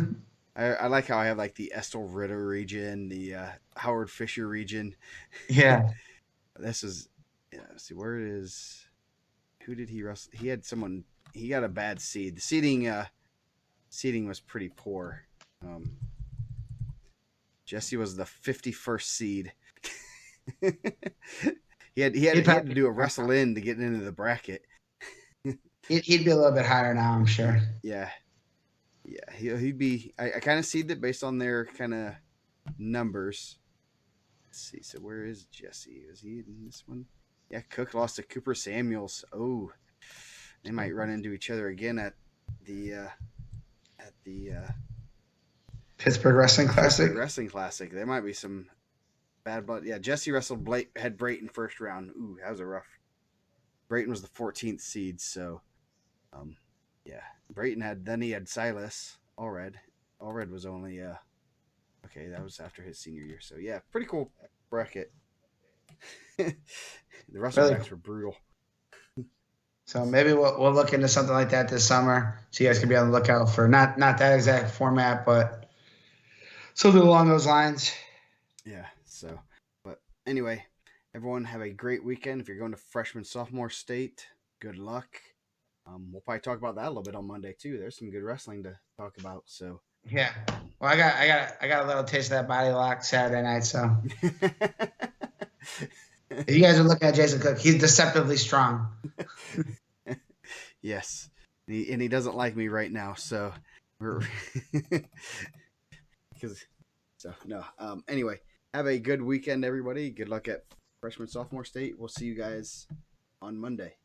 I like how I have like the Estel Ritter region, the Howard Fisher region.
Yeah.
This is, let's see, where it is. Who did he wrestle? He had someone. He got a bad seed. The seeding was pretty poor. Jesse was the 51st seed. he had to do a wrestle in to get into the bracket.
He'd be a little bit higher now, I'm sure.
Yeah. He'd be. I kind of seed it based on their kind of numbers. Let's see. So where is Jesse? Is he in this one? Yeah, Cook lost to Cooper Samuels. Oh, they might run into each other again at the
Pittsburgh Wrestling
Classic. There might be some bad blood. Yeah, Jesse wrestled had Brayton first round. Ooh, that was a rough. Brayton was the 14th seed, so yeah. Brayton he had Silas Allred. Allred was only okay, that was after his senior year. So yeah, pretty cool bracket. The wrestlebacks were brutal.
So maybe we'll look into something like that this summer. So you guys can be on the lookout for not that exact format, but something along those lines.
Yeah. So, but anyway, everyone have a great weekend. If you're going to freshman sophomore state, good luck. We'll probably talk about that a little bit on Monday too. There's some good wrestling to talk about. So
yeah. Well, I got a little taste of that body lock Saturday night. So if you guys are looking at Jason Cook, he's deceptively strong.
Yes, and he doesn't like me right now. So anyway, have a good weekend, everybody. Good luck at freshman sophomore state. We'll see you guys on Monday.